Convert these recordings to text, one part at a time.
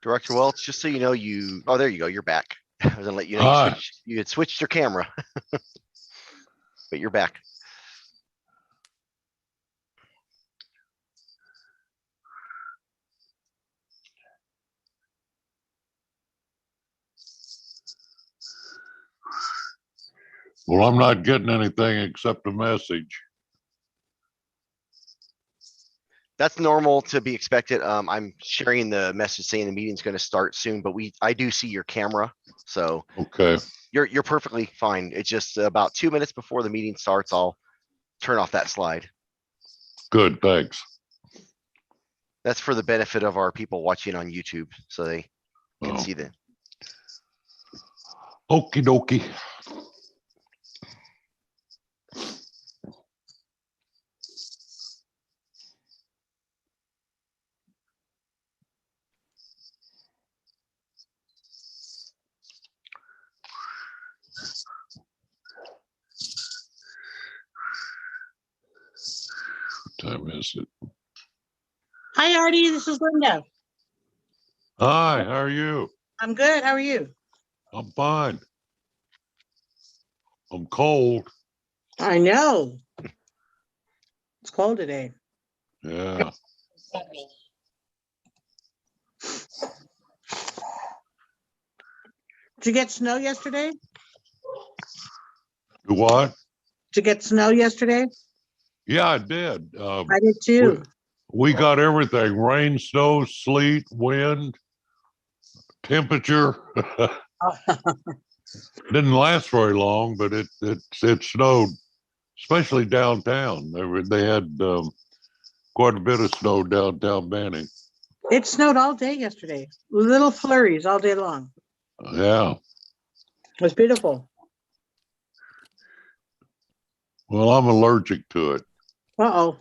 Director Welch, just so you know, oh, there you go. You're back. I was gonna let you know Hi. you had switched your camera, but you're back. Well, I'm not getting anything except a message. That's normal to be expected. I'm sharing the message saying the meeting's going to start soon, but I do see your camera, so Okay. you're perfectly fine. It's just about 2 minutes before the meeting starts, I'll turn off that slide. Good. Thanks. That's for the benefit of our people watching on YouTube, so they can Oh. see the. Okie dokie. What time is it? Hi, Artie. This is Linda. Hi, how are you? I'm good. How are you? I'm fine. I'm cold. I know. It's cold today. Yeah. Did you get snow yesterday? Do what? Did you get snow yesterday? Yeah, I did. I did too. We got everything: rain, snow, sleet, wind, temperature. Didn't last very long, but it snowed, especially downtown. They had quite a bit of snow downtown Banning. It snowed all day yesterday. Little flurries all day long. Yeah. It was beautiful. Well, I'm allergic to it. Uh-oh.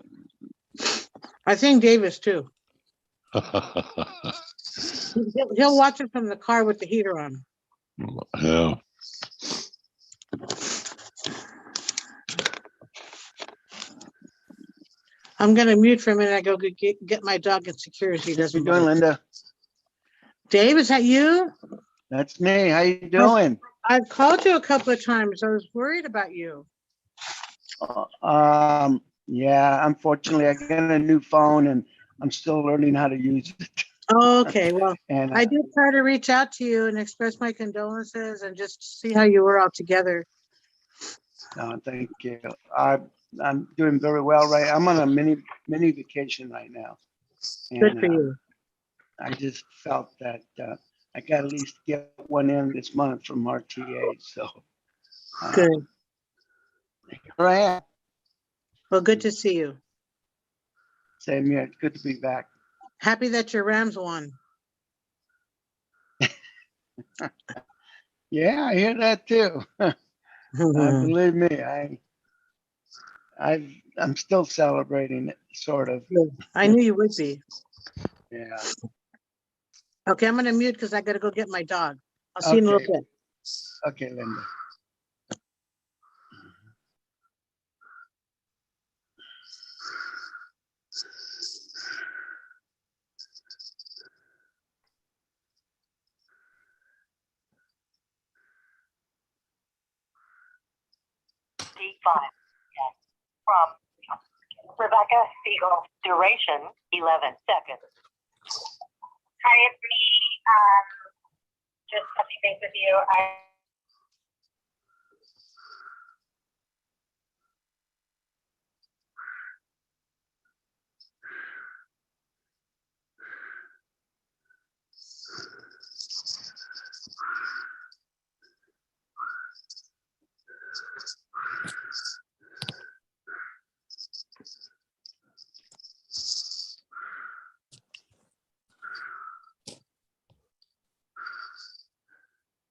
I think Davis too. He'll watch it from the car with the heater on. Yeah. I'm gonna mute for a minute. I go get my dog in security. How you doing, Linda? Dave, is that you? That's me. How you doing? I've called you a couple of times. I was worried about you. Yeah, unfortunately, I got a new phone and I'm still learning how to use it. Okay, well, And I did try to reach out to you and express my condolences and just see how you were all together. thank you. I'm doing very well, right? I'm on a mini vacation right now. Good for you. I just felt that I got to at least get one in this month from RTA. So Good. here I am. Well, good to see you. Same here. It's good to be back. Happy that your Rams won. Yeah, I hear that too. Believe me, I'm still celebrating it, sort of. I knew you would be. Yeah. Okay, I'm gonna mute because I gotta go get my dog. I'll see you in a little bit. Okay, Linda. D5 from Rebecca Siegel. Duration 11 seconds. Hi, it's me. Just touching base with you.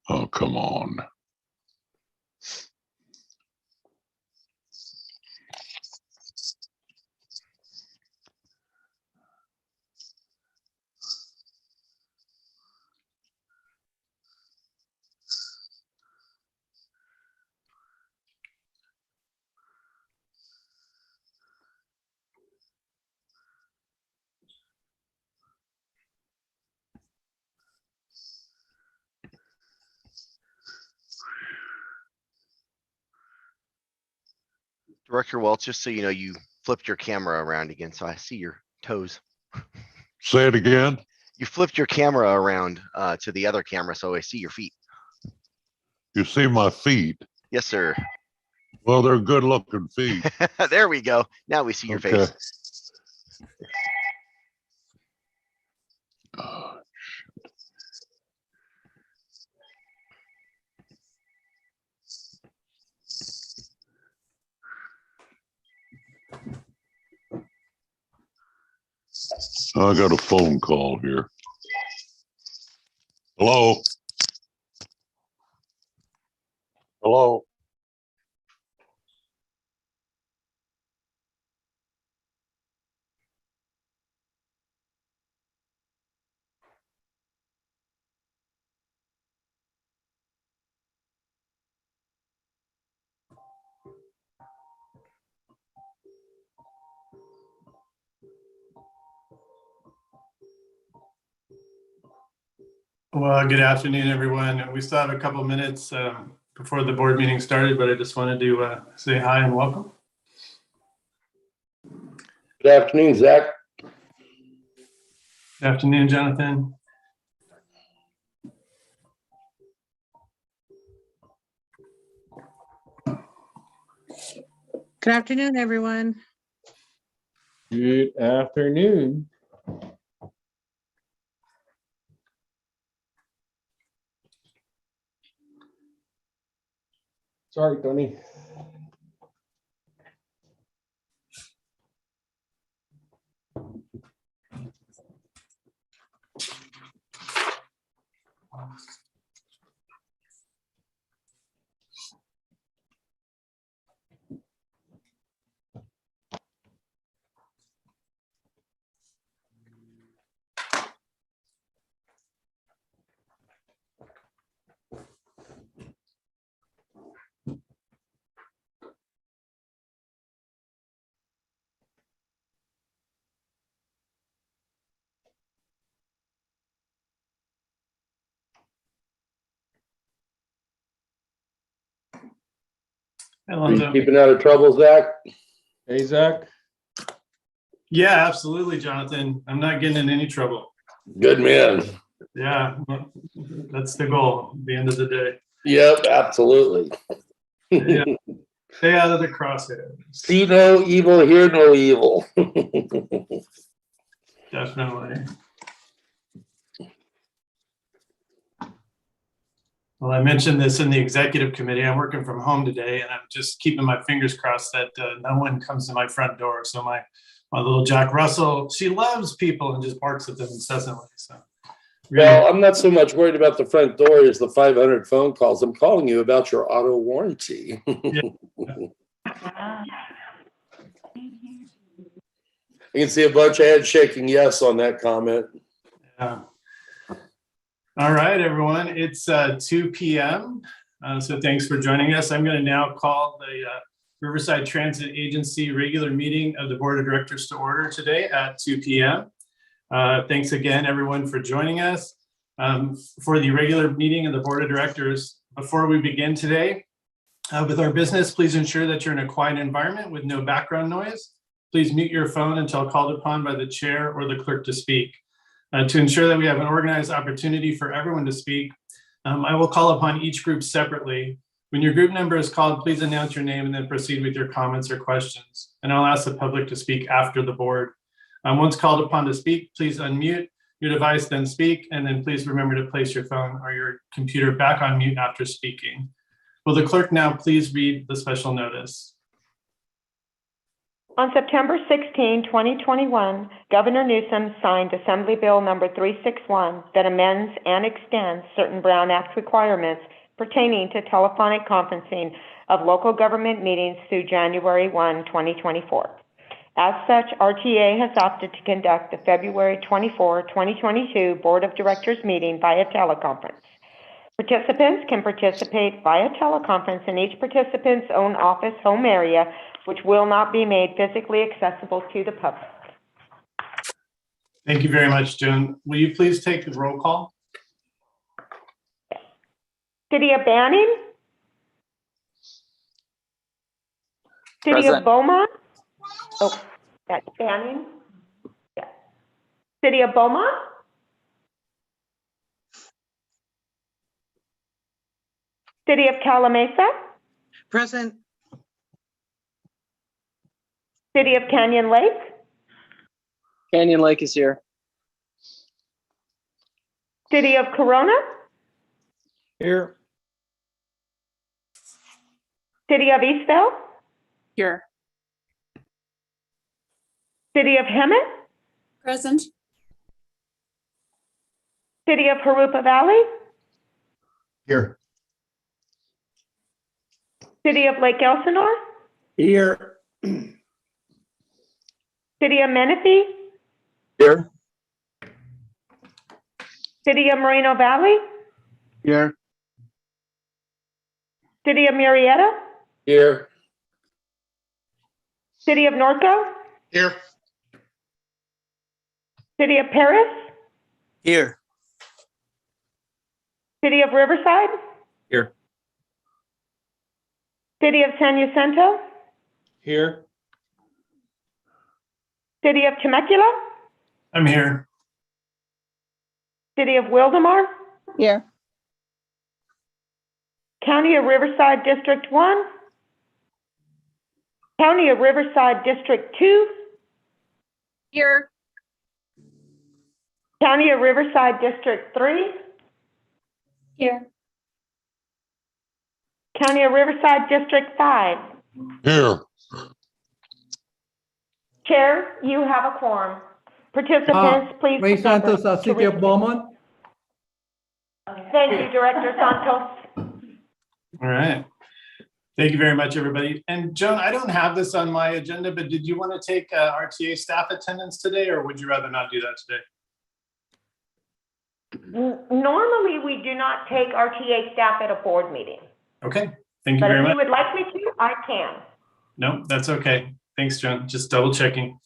Oh, come on. Director Welch, just so you know, you flipped your camera around again, so I see your toes. Say it again. You flipped your camera around to the other camera, so I see your feet. You see my feet? Yes, sir. Well, they're good looking feet. There we go. Now we see your Okay. face. Oh, I got a phone call here. Hello? Hello? Well, good afternoon, everyone. We still have a couple minutes before the board meeting started, but I just wanted to say hi and welcome. Good afternoon, Zach. Good afternoon, Jonathan. Good afternoon, everyone. Good afternoon. Sorry, Tony. Hey, Are you Alonzo. keeping out of trouble, Zach? Hey, Zach. Yeah, absolutely, Jonathan. I'm not getting in any trouble. Good man. Yeah, that's the goal at the end of the day. Yep, absolutely. Yeah. Stay out of the crosshairs. See no evil, hear no evil. Definitely. Well, I mentioned this in the executive committee. I'm working from home today, and I'm just keeping my fingers crossed that no one comes to my front door. So my little Jack Russell, she loves people and just barks at them incessantly. So, Well, I'm not so much worried about the front door as the 500 phone calls. I'm calling you about your auto warranty. I can see a bunch of heads shaking yes on that comment. yeah. All right, everyone. It's 2 p.m. So thanks for joining us. I'm going to now call the Riverside Transit Agency regular meeting of the Board of Directors to order today at 2 p.m. Thanks again, everyone, for joining us for the regular meeting of the Board of Directors. Before we begin today with our business, please ensure that you're in a quiet environment with no background noise. Please mute your phone until called upon by the chair or the clerk to speak. To ensure that we have an organized opportunity for everyone to speak, I will call upon each group separately. When your group number is called, please announce your name and then proceed with your comments or questions. And I'll ask the public to speak after the board. Once called upon to speak, please unmute your device, then speak, and then please remember to place your phone or your computer back on mute after speaking. Will the clerk now please read the special notice? On September 16, 2021, Governor Newsom signed Assembly Bill number 361 that amends and extends certain Brown Act requirements pertaining to telephonic conferencing of local government meetings through January 1, 2024. As such, RTA has opted to conduct the February 24, 2022 Board of Directors meeting via teleconference. Participants can participate via teleconference in each participant's own office home area, which will not be made physically accessible to the public. Thank you very much, June. Will you please take the roll call? City of Banning? City of Present. Beaumont? Oh, that's Banning. Yeah. City of Beaumont? City of Calamasa? Present. City of Canyon Lake? Canyon Lake is here. City of Corona? Here. City of Eastvale? Here. City of Hemet? Present. City of Harupa Valley? Here. City of Lake Elsinore? Here. City of Menifee? Here. City of Moreno Valley? Here. City of Murrieta? Here. City of Norco? Here. City of Paris? Here. City of Riverside? Here. City of San Jacinto? Here. City of Temecula? I'm here. City of Wildemar? Here. County of Riverside District 1? County of Riverside District 2? Here. County of Riverside District 3? Here. County of Riverside District 5? Here. Chair, you have a quorum. Participants, please. Ray remember Santos, to City of read- Beaumont. Thank you, Director Santos. All right. Thank you very much, everybody. And Joan, I don't have this on my agenda, but did you want to take RTA staff attendance today, or would you rather not do that today? Normally, we do not take RTA staff at a board meeting, Okay, thank you but very if you much. would like me to, I can. No, that's okay. Thanks, Joan. Just double checking.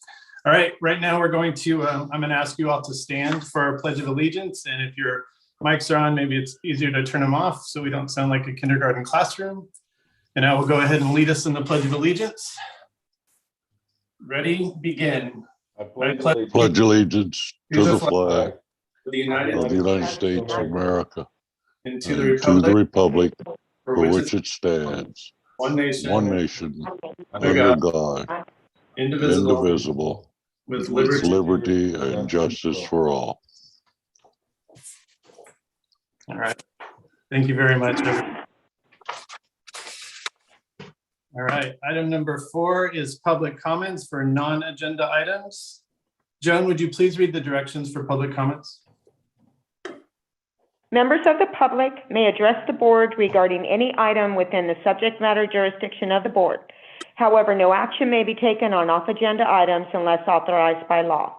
All right, right now we're going to, I'm going to ask you all to stand for our Pledge of Allegiance. And if your mics are on, maybe it's easier to turn them off so we don't sound like a kindergarten classroom. And I will go ahead and lead us in the Pledge of Allegiance. Ready, begin. I Pledge allegiance to the flag of the United of the United States of America and and to to the the republic republic for which it stands, one one nation, under under God, God, indivisible, indivisible, with with liberty. liberty and justice for all. All right. Thank you very much, everyone. All right, item number 4 is public comments for non-agenda items. Joan, would you please read the directions for public comments? Members of the public may address the board regarding any item within the subject matter jurisdiction of the board. However, no action may be taken on off-agenda items unless authorized by law.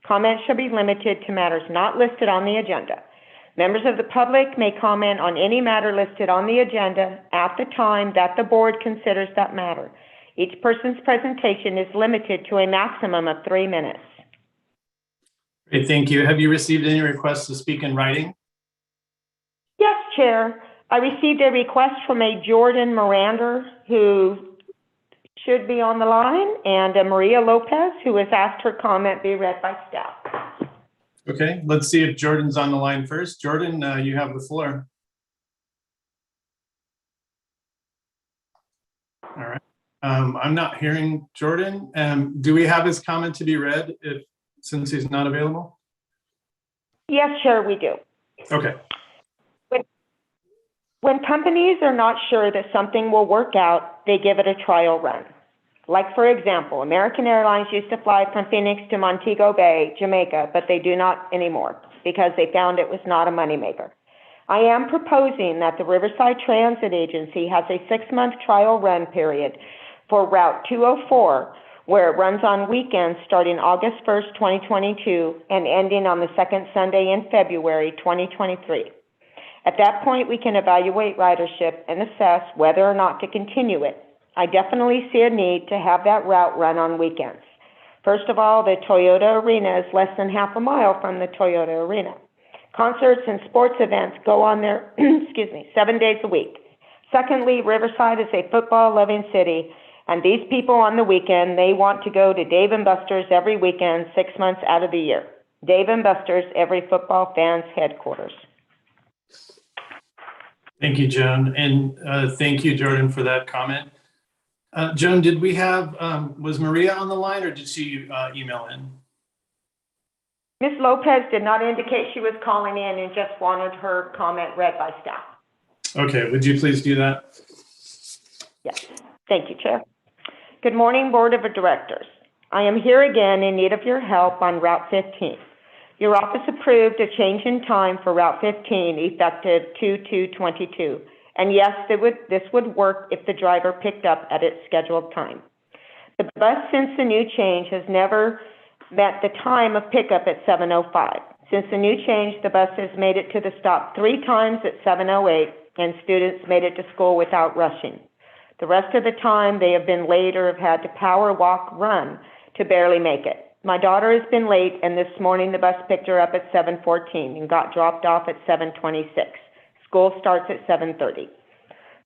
Comments shall be limited to matters not listed on the agenda. Members of the public may comment on any matter listed on the agenda at the time that the board considers that matter. Each person's presentation is limited to a maximum of 3 minutes. Great, thank you. Have you received any requests to speak in writing? Yes, Chair. I received a request from a Jordan Miranda who should be on the line, and a Maria Lopez who has asked her comment be read by staff. Okay, let's see if Jordan's on the line first. Jordan, you have the floor. All right. I'm not hearing Jordan. Do we have his comment to be read since he's not available? Yes, Chair, we do. Okay. When companies are not sure that something will work out, they give it a trial run. Like, for example, American Airlines used to fly from Phoenix to Montego Bay, Jamaica, but they do not anymore because they found it was not a moneymaker. I am proposing that the Riverside Transit Agency has a 6-month trial run period for Route 204, where it runs on weekends starting August 1st, 2022, and ending on the second Sunday in February 2023. At that point, we can evaluate ridership and assess whether or not to continue it. I definitely see a need to have that route run on weekends. First of all, the Toyota Arena is less than half a mile from the Toyota Arena. Concerts and sports events go on there, 7 days a week. Secondly, Riverside is a football-loving city, And these people on the weekend, they want to go to Dave & Buster's every weekend, 6 months out of the year. Dave & Buster's, every football fan's headquarters. Thank you, Joan. And thank you, Jordan, for that comment. Joan, did we have, was Maria on the line or did she email in? Ms. Lopez did not indicate she was calling in and just wanted her comment read by staff. Okay, would you please do that? Yes, thank you, Chair. Good morning, Board of Directors. I am here again in need of your help on Route 15. Your office approved a change in time for Route 15 effective 2/2/22. And yes, this would work if the driver picked up at its scheduled time. The bus since the new change has never met the time of pickup at 7:05. Since the new change, the bus has made it to the stop 3 times at 7:08 and students made it to school without rushing. The rest of the time they have been late or have had to power walk run to barely make it. My daughter has been late and this morning the bus picked her up at 7:14 and got dropped off at 7:26. School starts at 7:30.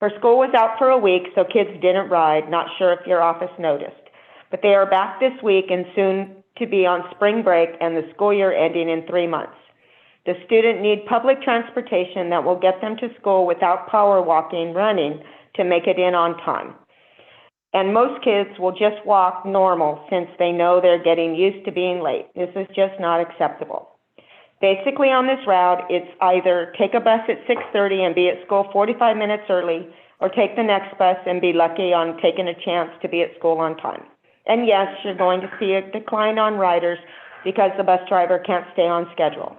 Her school was out for a week, so kids didn't ride. Not sure if your office noticed. But they are back this week and soon to be on spring break and the school year ending in 3 months. The student need public transportation that will get them to school without power walking, running to make it in on time. And most kids will just walk normal since they know they're getting used to being late. This is just not acceptable. Basically on this route, it's either take a bus at 6:30 and be at school 45 minutes early, or take the next bus and be lucky on taking a chance to be at school on time. And yes, you're going to see a decline on riders because the bus driver can't stay on schedule.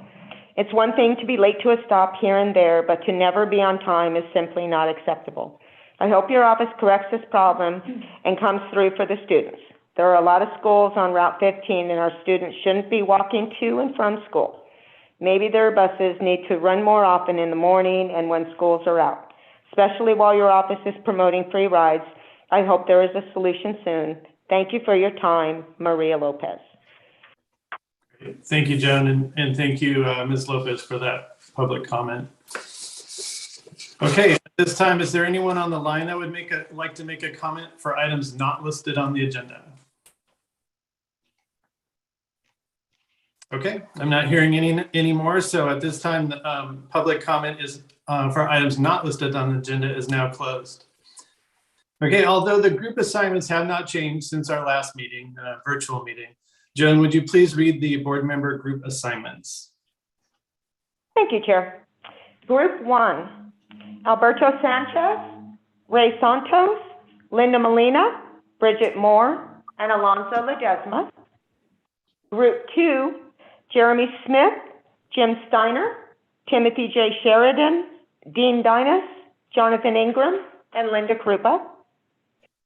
It's one thing to be late to a stop here and there, but to never be on time is simply not acceptable. I hope your office corrects this problem and comes through for the students. There are a lot of schools on Route 15 and our students shouldn't be walking to and from school. Maybe their buses need to run more often in the morning and when schools are out, especially while your office is promoting free rides. I hope there is a solution soon. Thank you for your time, Maria Lopez. Thank you, Joan, and thank you, Ms. Lopez, for that public comment. Okay, at this time, is there anyone on the line that would like to make a comment for items not listed on the agenda? Okay, I'm not hearing any more. So at this time, the public comment is for items not listed on the agenda is now closed. Okay, although the group assignments have not changed since our last meeting, virtual meeting, Joan, would you please read the board member group assignments? Thank you, Chair. Group 1, Alberto Sanchez, Ray Santos, Linda Molina, Bridget Moore, and Alonzo Ledesma. Group 2, Jeremy Smith, Jim Steiner, Timothy J. Sheridan, Dean Dinas, Jonathan Ingram, and Linda Krupa.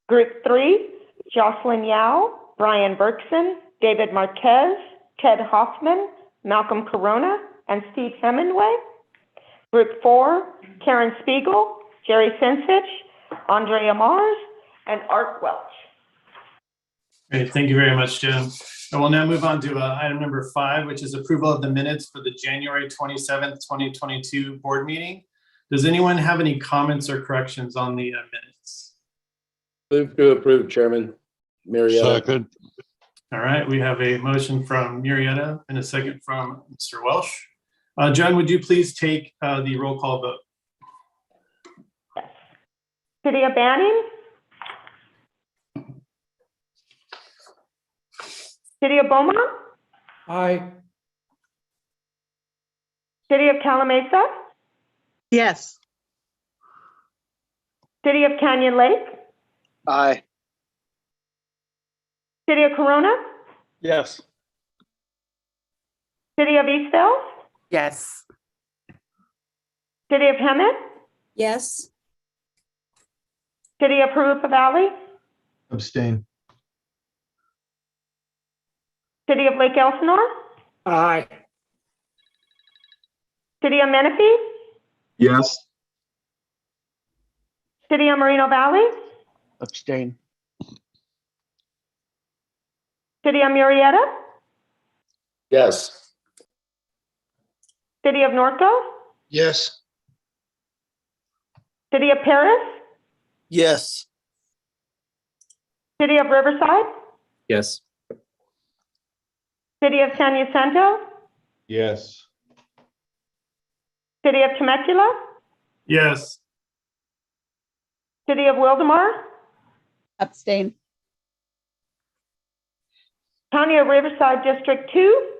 Group 3, Jocelyn Yao, Brian Berkson, David Marquez, Ted Hoffman, Malcolm Corona, and Steve Hemingway. Group 4, Karen Spiegel, Jerry Sensich, Andrea Mars, and Art Welch. Great, thank you very much, Joan. And we'll now move on to item number 5, which is approval of the minutes for the January 27th, 2022 board meeting. Does anyone have any comments or corrections on the minutes? Move to approve, Chairman. Marietta. Second. All right, we have a motion from Marietta and a second from Mr. Welsh. John, would you please take the roll call vote? Yes. City of Banning? City of Beaumont? Aye. City of Calamasa? Yes. City of Canyon Lake? Aye. City of Corona? Yes. City of Eastville? Yes. City of Hemet? Yes. City of Harupa Valley? Abstain. City of Lake Elsinore? Aye. City of Menifee? Yes. City of Moreno Valley? Abstain. City of Murrieta? Yes. City of Norco? Yes. City of Paris? Yes. City of Riverside, Yes. City of San Jacinto, Yes. City of Temecula, Yes. City of Wildemar, Abstain. County of Riverside District 2,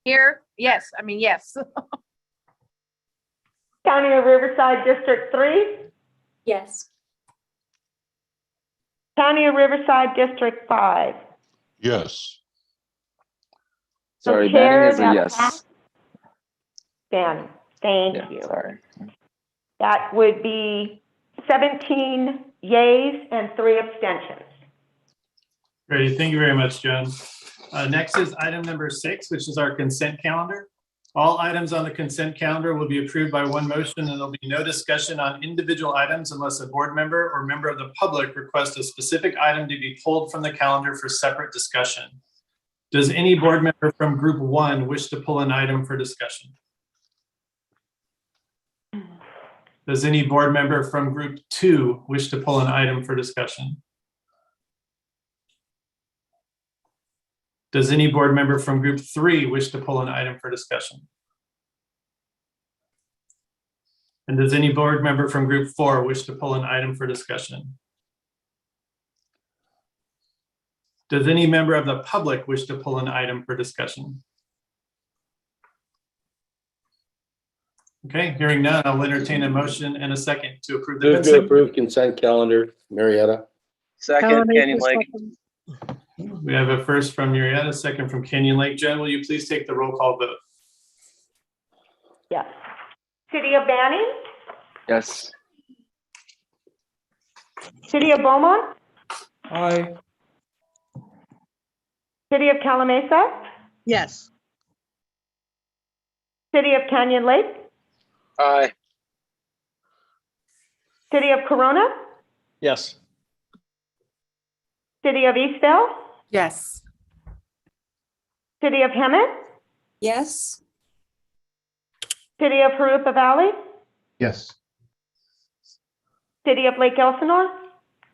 Here, yes, yes. County of Riverside District 3, Yes. County of Riverside District 5. Yes. Sorry, Banning is a yes. Banning, thank you. Sorry. That would be 17 yays and 3 abstentions. Great, thank you very much, Joan. Next is item number 6, which is our consent calendar. All items on the consent calendar will be approved by one motion, and there'll be no discussion on individual items unless a board member or member of the public requests a specific item to be pulled from the calendar for separate discussion. Does any board member from Group 1 wish to pull an item for discussion? Does any board member from Group 2 wish to pull an item for discussion? Does any board member from Group 3 wish to pull an item for discussion? And does any board member from Group 4 wish to pull an item for discussion? Does any member of the public wish to pull an item for discussion? Okay, hearing none, I'll entertain a motion and a second to approve the Move to consent. approve consent calendar, Marietta. Second, Canyon Lake. We have a first from Murrieta, second from Canyon Lake. Jen, will you please take the roll call vote? Yes. City of Banning, Yes. City of Beaumont, Aye. City of Calamasa, Yes. City of Canyon Lake, Aye. City of Corona, Yes. City of Eastvale, Yes. City of Hemet, Yes. City of Harupa Valley, Yes. City of Lake Elsinore,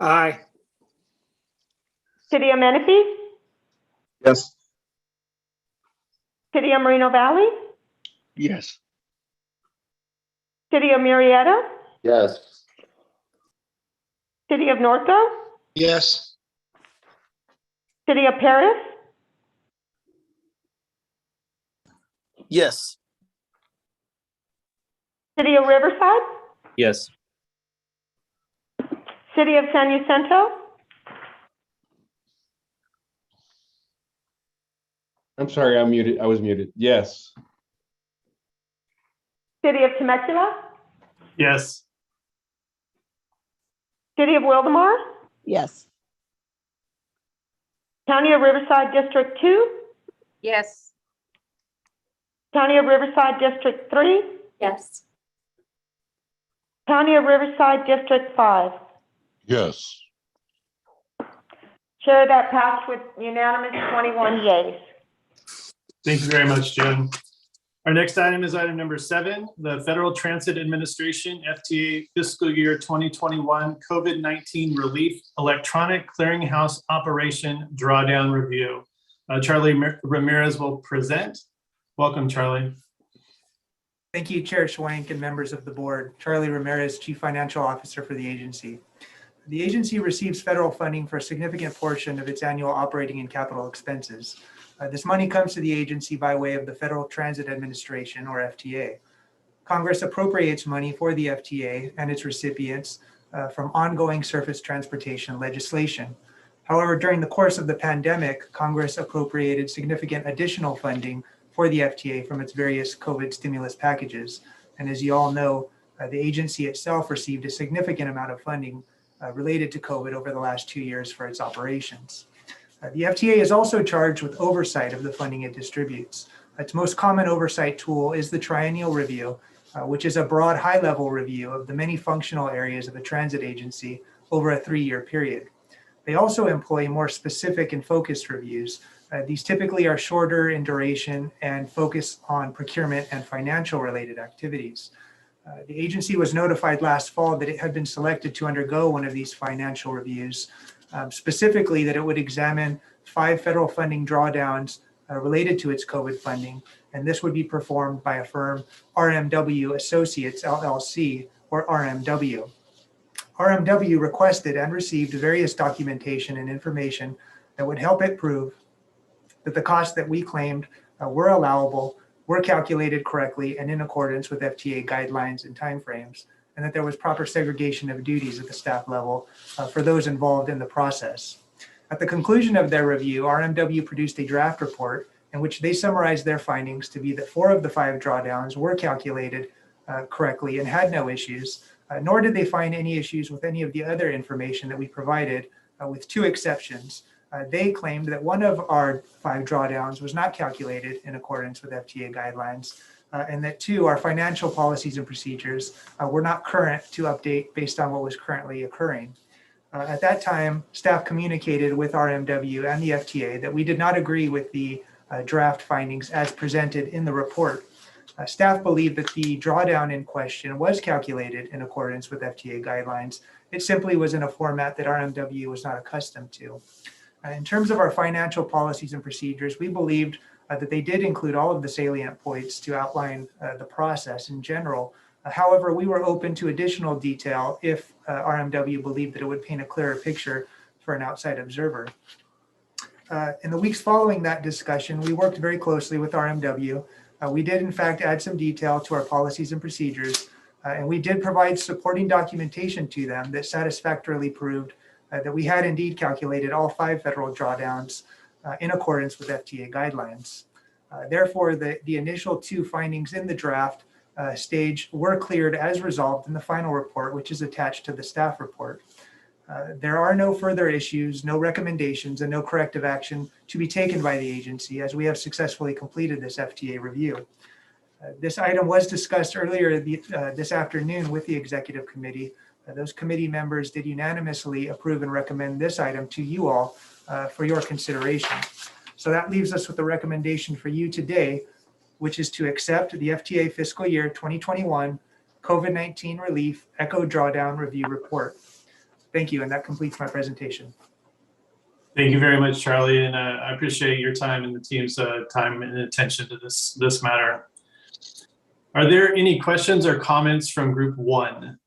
Aye. City of Menifee, Yes. City of Moreno Valley, Yes. City of Murrieta, Yes. City of Norco, Yes. City of Paris, Yes. City of Riverside, Yes. City of San Jacinto, I'm sorry, I'm muted. I was muted. Yes. City of Temecula, Yes. City of Wildemar, Yes. County of Riverside District 2, Yes. County of Riverside District 3, Yes. County of Riverside District 5. Yes. Chair, that passed with unanimous 21 yeas. Thank you very much, Jen. Our next item is item number 7, the Federal Transit Administration FTA Fiscal Year 2021 COVID-19 Relief Electronic Clearinghouse Operation Drawdown Review. Charlie Ramirez will present. Welcome, Charlie. Thank you, Chair Schwank and members of the board. Charlie Ramirez, Chief Financial Officer for the agency. The agency receives federal funding for a significant portion of its annual operating and capital expenses. This money comes to the agency by way of the Federal Transit Administration, or FTA. Congress appropriates money for the FTA and its recipients from ongoing surface transportation legislation. However, during the course of the pandemic, Congress appropriated significant additional funding for the FTA from its various COVID stimulus packages. And as you all know, the agency itself received a significant amount of funding related to COVID over the last 2 years for its operations. The FTA is also charged with oversight of the funding it distributes. Its most common oversight tool is the triennial review, which is a broad high-level review of the many functional areas of a transit agency over a 3-year period. They also employ more specific and focused reviews. These typically are shorter in duration and focus on procurement and financial related activities. The agency was notified last fall that it had been selected to undergo one of these financial reviews specifically that it would examine 5 federal funding drawdowns related to its COVID funding, and this would be performed by a firm, RMW Associates LLC, or RMW. RMW requested and received various documentation and information that would help it prove that the costs that we claimed were allowable, were calculated correctly and in accordance with FTA guidelines and timeframes, and that there was proper segregation of duties at the staff level for those involved in the process. At the conclusion of their review, RMW produced a draft report in which they summarized their findings to be that 4 of the 5 drawdowns were calculated correctly and had no issues, nor did they find any issues with any of the other information that we provided, with 2 exceptions. They claimed that 1 of our 5 drawdowns was not calculated in accordance with FTA guidelines, and that 2, our financial policies and procedures were not current to update based on what was currently occurring. At that time, staff communicated with RMW and the FTA that we did not agree with the draft findings as presented in the report. Staff believed that the drawdown in question was calculated in accordance with FTA guidelines. It simply was in a format that RMW was not accustomed to. In terms of our financial policies and procedures, we believed that they did include all of the salient points to outline the process in general. However, we were open to additional detail if RMW believed that it would paint a clearer picture for an outside observer. In the weeks following that discussion, we worked very closely with RMW. We did, in fact, add some detail to our policies and procedures, and we did provide supporting documentation to them that satisfactorily proved that we had indeed calculated all 5 federal drawdowns in accordance with FTA guidelines. Therefore, the initial 2 findings in the draft stage were cleared as resolved in the final report, which is attached to the staff report. There are no further issues, no recommendations, and no corrective action to be taken by the agency as we have successfully completed this FTA review. This item was discussed earlier this afternoon with the executive committee. Those committee members did unanimously approve and recommend this item to you all for your consideration. So that leaves us with a recommendation for you today, which is to accept the FTA fiscal year 2021 COVID-19 relief ECHO drawdown review report. Thank you, and that completes my presentation. Thank you very much, Charlie, and I appreciate your time and the team's time and attention to this matter. Are there any questions or comments from Group 1?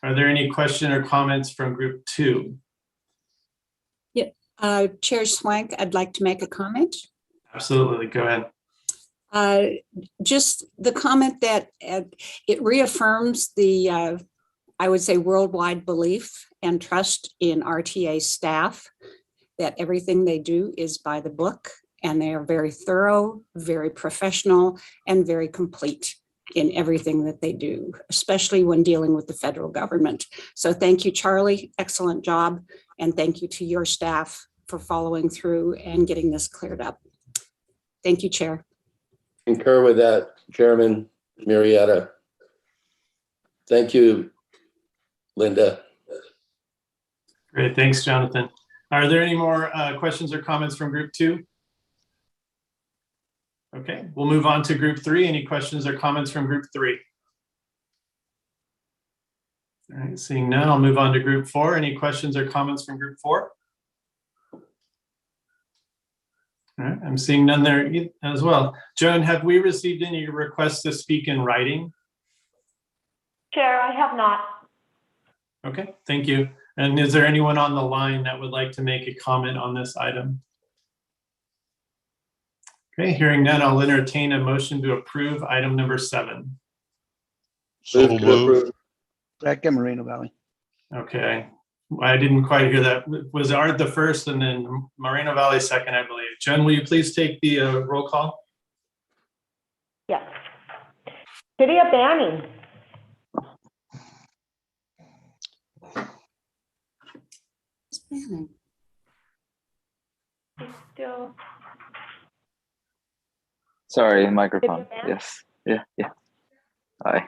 Are there any question or comments from Group 2? Yeah, Chair Swank, I'd like to make a comment. Absolutely, go ahead. Just the comment that it reaffirms the, I would say, worldwide belief and trust in RTA staff, that everything they do is by the book, and they are very thorough, very professional, and very complete in everything that they do, especially when dealing with the federal government. So thank you, Charlie. Excellent job. And thank you to your staff for following through and getting this cleared up. Thank you, Chair. Concur with that, Chairman Murrieta. Thank you, Linda. Great, thanks, Jonathan. Are there any more questions or comments from Group 2? Okay, we'll move on to Group 3. Any questions or comments from Group 3? All right, seeing none, I'll move on to Group 4. Any questions or comments from Group 4? All right, I'm seeing none there as well. Joan, have we received any requests to speak in writing? Chair, I have not. Okay, thank you. And is there anyone on the line that would like to make a comment on this item? Okay, hearing none, I'll entertain a motion to approve item number 7. So moved. Second, Moreno Valley. Okay, I didn't quite hear that. Was Art the first and then Moreno Valley second, I believe. Jen, will you please take the roll call? Yes. City of Banning. Still. Sorry, microphone. Yes. Yeah. Aye.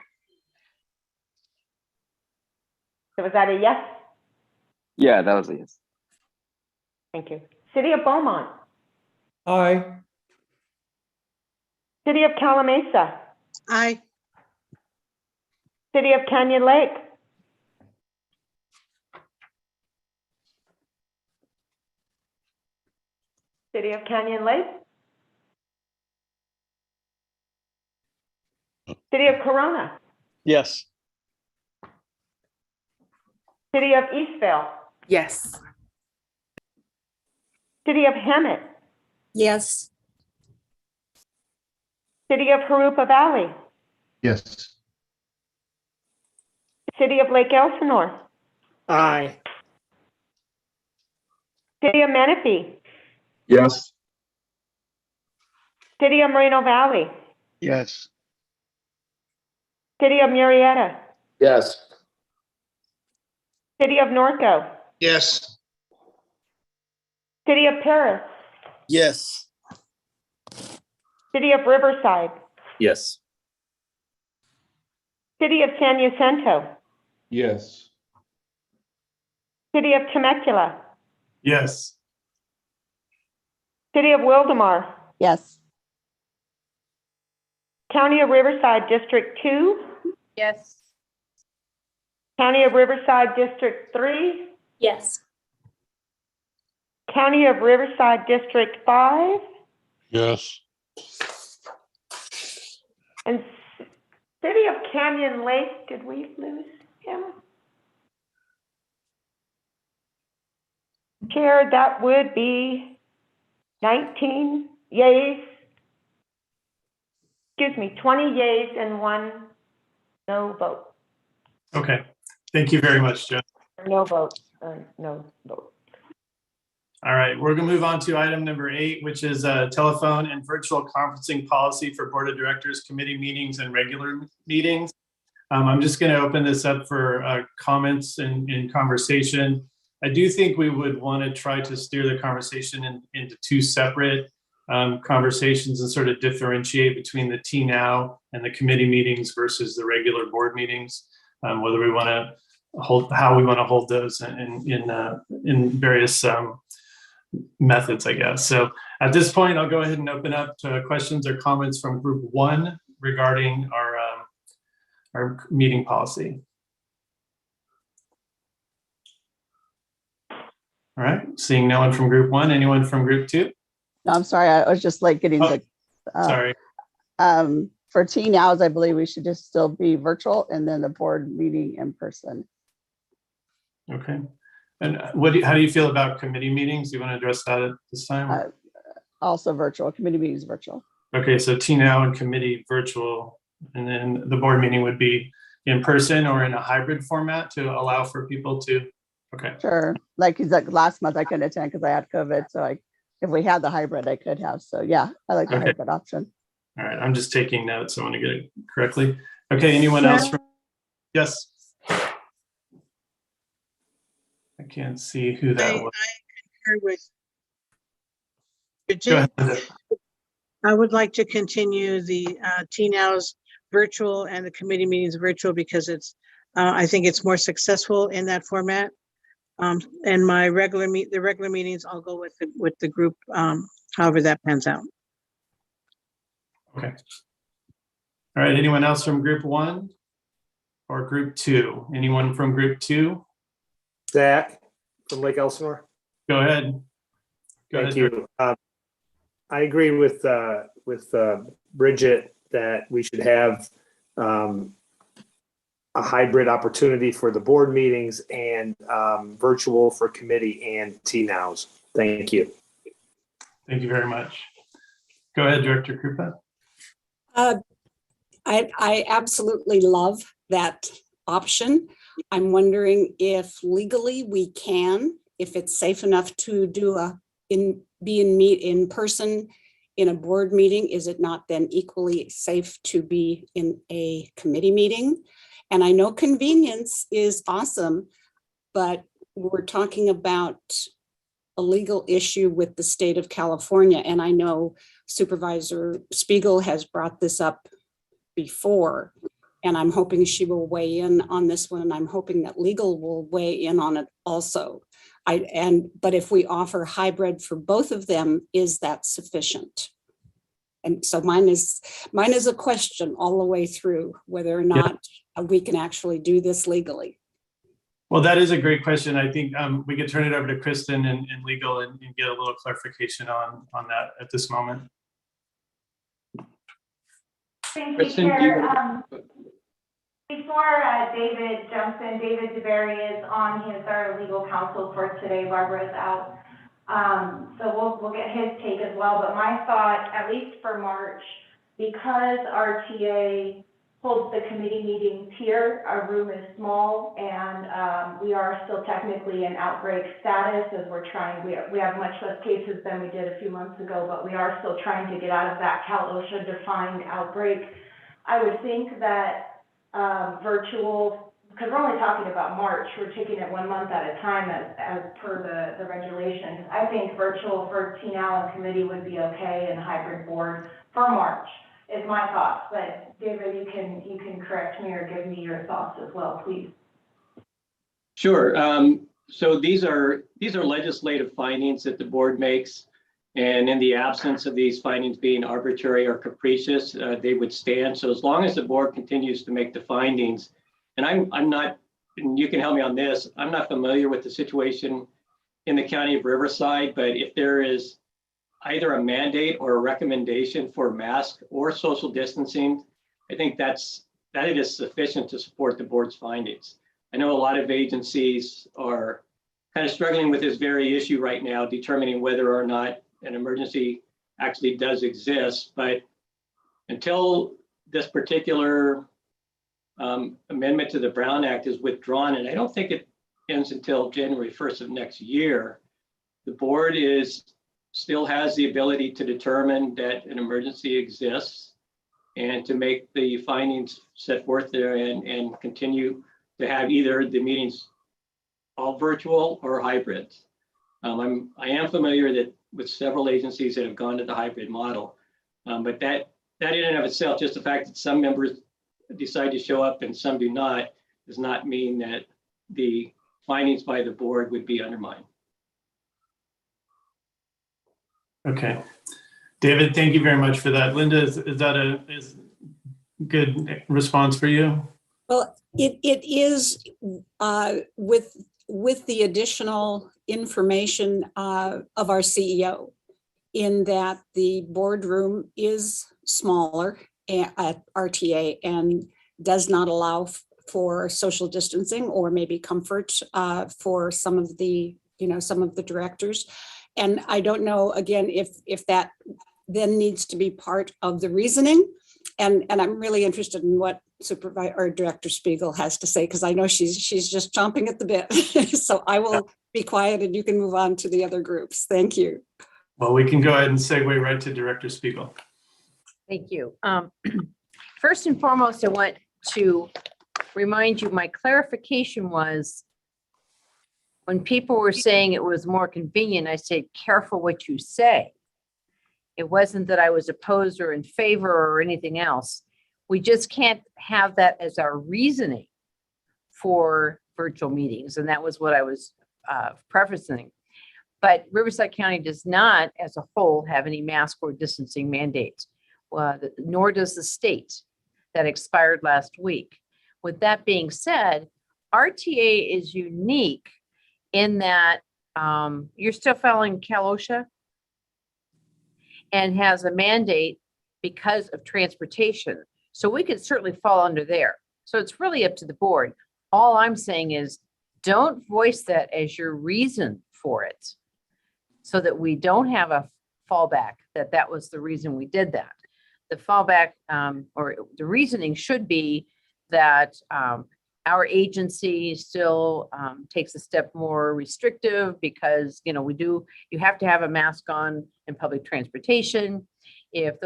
So was that a yes? Yeah, that was a yes. Thank you. City of Beaumont. Aye. City of Calamasa. Aye. City of Canyon Lake. City of Canyon Lake. City of Corona. Yes. City of Eastvale. Yes. City of Hemet. Yes. City of Harupa Valley. Yes. City of Lake Elsinore. Aye. City of Menifee. Yes. City of Moreno Valley. Yes. City of Murrieta. Yes. City of Norco. Yes. City of Paris. Yes. City of Riverside. Yes. City of San Jacinto. Yes. City of Temecula. Yes. City of Wildemar. Yes. County of Riverside District 2. Yes. County of Riverside District 3. Yes. County of Riverside District 5. Yes. And City of Canyon Lake, did we lose him? Chair, that would be 19 yays. Excuse me, 20 yays and 1 no vote. Okay. Thank you very much, Joe. Or no vote, or no vote. All right, we're going to move on to item number 8, which is a telephone and virtual conferencing policy for Board of Directors committee meetings and regular meetings. I'm just going to open this up for comments and conversation. I do think we would want to try to steer the conversation into 2 separate conversations and sort of differentiate between the T-Now and the committee meetings versus the regular board meetings, whether we want to hold, how we want to hold those in various methods, I guess. So at this point, I'll go ahead and open up to questions or comments from group 1 regarding our meeting policy. All right, seeing no one from group 1, anyone from group 2? No, I'm sorry. I was just like getting the, Sorry. for T-Nows, I believe we should just still be virtual and then the board meeting in person. Okay. And how do you feel about committee meetings? Do you want to address that at this time? Also virtual, committee meetings virtual. Okay, so T-Now and committee virtual, and then the board meeting would be in person or in a hybrid format to allow for people to, okay. Sure. Like last month I couldn't attend because I had COVID. So if we had the hybrid, I could have. So yeah, I like the Okay. hybrid option. All right, I'm just taking notes. I want to get it correctly. Okay, anyone else? Yes. I can't see who that was. I concur with Go Bridget. ahead. I would like to continue the T-Nows virtual and the committee meetings virtual because it's, I think it's more successful in that format. And my the regular meetings, I'll go with the group, however that pans out. Okay. All right, anyone else from group 1 or group 2? Anyone from group 2? Zach from Lake Elsinore. Go ahead. Thank you. I agree with Bridget that we should have a hybrid opportunity for the board meetings and virtual for committee and T-Nows. Thank you. Thank you very much. Go ahead, Director Krupa. I absolutely love that option. I'm wondering if legally we can, if it's safe enough to do meet in person in a board meeting, is it not then equally safe to be in a committee meeting? And I know convenience is awesome, but we're talking about a legal issue with the state of California. And I know Supervisor Spiegel has brought this up before, and I'm hoping she will weigh in on this one. And I'm hoping that legal will weigh in on it also. But if we offer hybrid for both of them, is that sufficient? And so mine is a question all the way through whether or not we can actually do this legally. Well, that is a great question. I think we could turn it over to Kristen in legal and get a little clarification on that at this moment. Thank you, Kristen, Chair. Before David jumps in, David DeBerry is on. He is our legal counsel for today. Barbara is out. So we'll get his take as well. But my thought, at least for March, because RTA holds the committee meetings here, our room is small, and we are still technically in outbreak status as we're trying. We have much less cases than we did a few months ago, but we are still trying to get out of that Cal OSHA defined outbreak. I would think that virtual, because we're only talking about March, we're taking it 1 month at a time as per the regulations. I think virtual for TNOW and committee would be okay, and hybrid board for March is my thoughts. But David, you can correct me or give me your thoughts as well, please. Sure. So these are legislative findings that the board makes. And in the absence of these findings being arbitrary or capricious, they would stand. So as long as the board continues to make the findings, and I'm not, and you can help me on this, I'm not familiar with the situation in the county of Riverside, but if there is either a mandate or a recommendation for mask or social distancing, I think that it is sufficient to support the board's findings. I know a lot of agencies are kind of struggling with this very issue right now, determining whether or not an emergency actually does exist, but until this particular amendment to the Brown Act is withdrawn, and I don't think it ends until January 1st of next year, the board still has the ability to determine that an emergency exists and to make the findings set forth there and continue to have either the meetings all virtual or hybrid. I am familiar with several agencies that have gone to the hybrid model, but that in and of itself, just the fact that some members decide to show up and some do not, does not mean that the findings by the board would be undermined. Okay. David, thank you very much for that. Linda, is that a good response for you? Well, it is with the additional information of our CEO, in that the boardroom is smaller at RTA and does not allow for social distancing or maybe comfort for some of the directors. And I don't know, again, if that then needs to be part of the reasoning. And I'm really interested in what Supervisor or Director Spiegel has to say, because I know she's just chomping at the bit. So I will be quiet and you can move on to the other groups. Thank you. Well, we can go ahead and segue right to Director Spiegel. Thank you. First and foremost, I want to remind you, my clarification was when people were saying it was more convenient, I said, careful what you say. It wasn't that I was opposed or in favor or anything else. We just can't have that as our reasoning for virtual meetings. And that was what I was prefacing. But Riverside County does not, as a whole, have any mask or distancing mandates, nor does the state. That expired last week. With that being said, RTA is unique in that you're still following Cal OSHA and has a mandate because of transportation. So we could certainly fall under there. So it's really up to the board. All I'm saying is don't voice that as your reason for it so that we don't have a fallback that was the reason we did that. The fallback or the reasoning should be that our agency still takes a step more restrictive because, you have to have a mask on in public transportation. If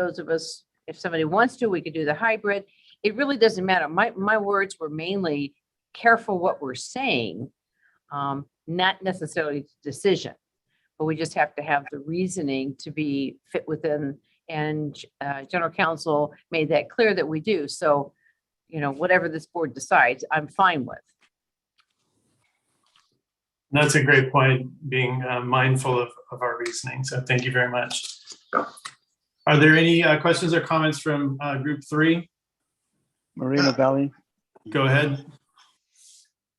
somebody wants to, we could do the hybrid. It really doesn't matter. My words were mainly careful what we're saying, not necessarily the decision, but we just have to have the reasoning to be fit within, and General Counsel made that clear that we do. So, whatever this board decides, I'm fine with. That's a great point, being mindful of our reasoning. So thank you very much. Are there any questions or comments from group 3? Moreno Valley. Go ahead.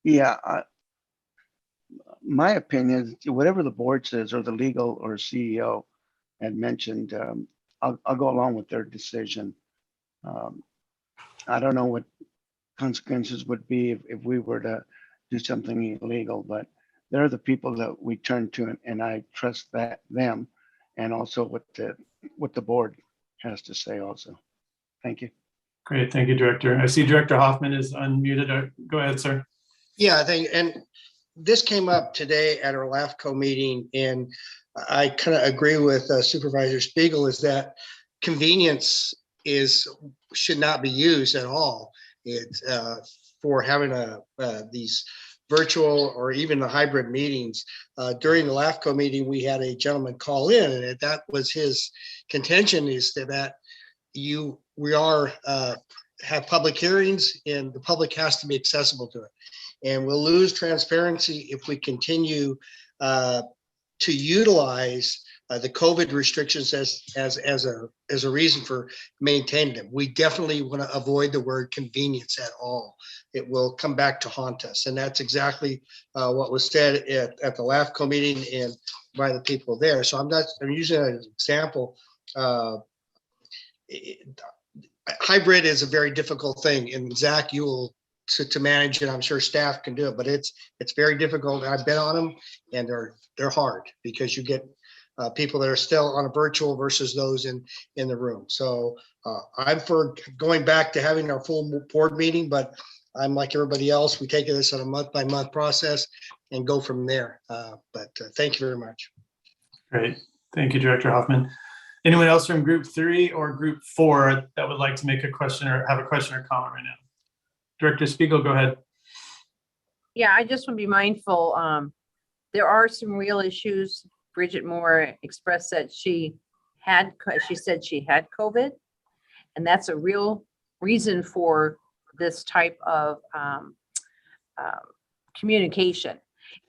Yeah, my opinion, whatever the board says or the legal or CEO had mentioned, I'll go along with their decision. I don't know what consequences would be if we were to do something illegal, but they're the people that we turn to, and I trust them, and also what the board has to say also. Thank you. Great, thank you, Director. I see Director Hoffman is unmuted. Go ahead, sir. Yeah, and this came up today at our LAFCO meeting, and I kind of agree with Supervisor Spiegel, is that convenience should not be used at all. It's for having these virtual or even the hybrid meetings. During the LAFCO meeting, we had a gentleman call in, and that was his contention, is that we have public hearings and the public has to be accessible to it. And we'll lose transparency if we continue to utilize the COVID restrictions as a reason for maintaining them. We definitely want to avoid the word convenience at all. It will come back to haunt us. And that's exactly what was said at the LAFCO meeting and by the people there. So I'm using it as an example. Hybrid is a very difficult thing, and Zach, you will to manage it. I'm sure staff can do it, but it's very difficult. I've been on them, and they're hard because you get people that are still on a virtual versus those in the room. So I'm for going back to having our full board meeting, but I'm like everybody else. We take this on a month-by-month process and go from there. But thank you very much. Great, thank you, Director Hoffman. Anyone else from Group 3 or Group 4 that would like to make a question or have a question or comment right now? Director Spiegel, go ahead. Yeah, I just want to be mindful. There are some real issues. Bridget Moore expressed that she said she had COVID, and that's a real reason for this type of communication.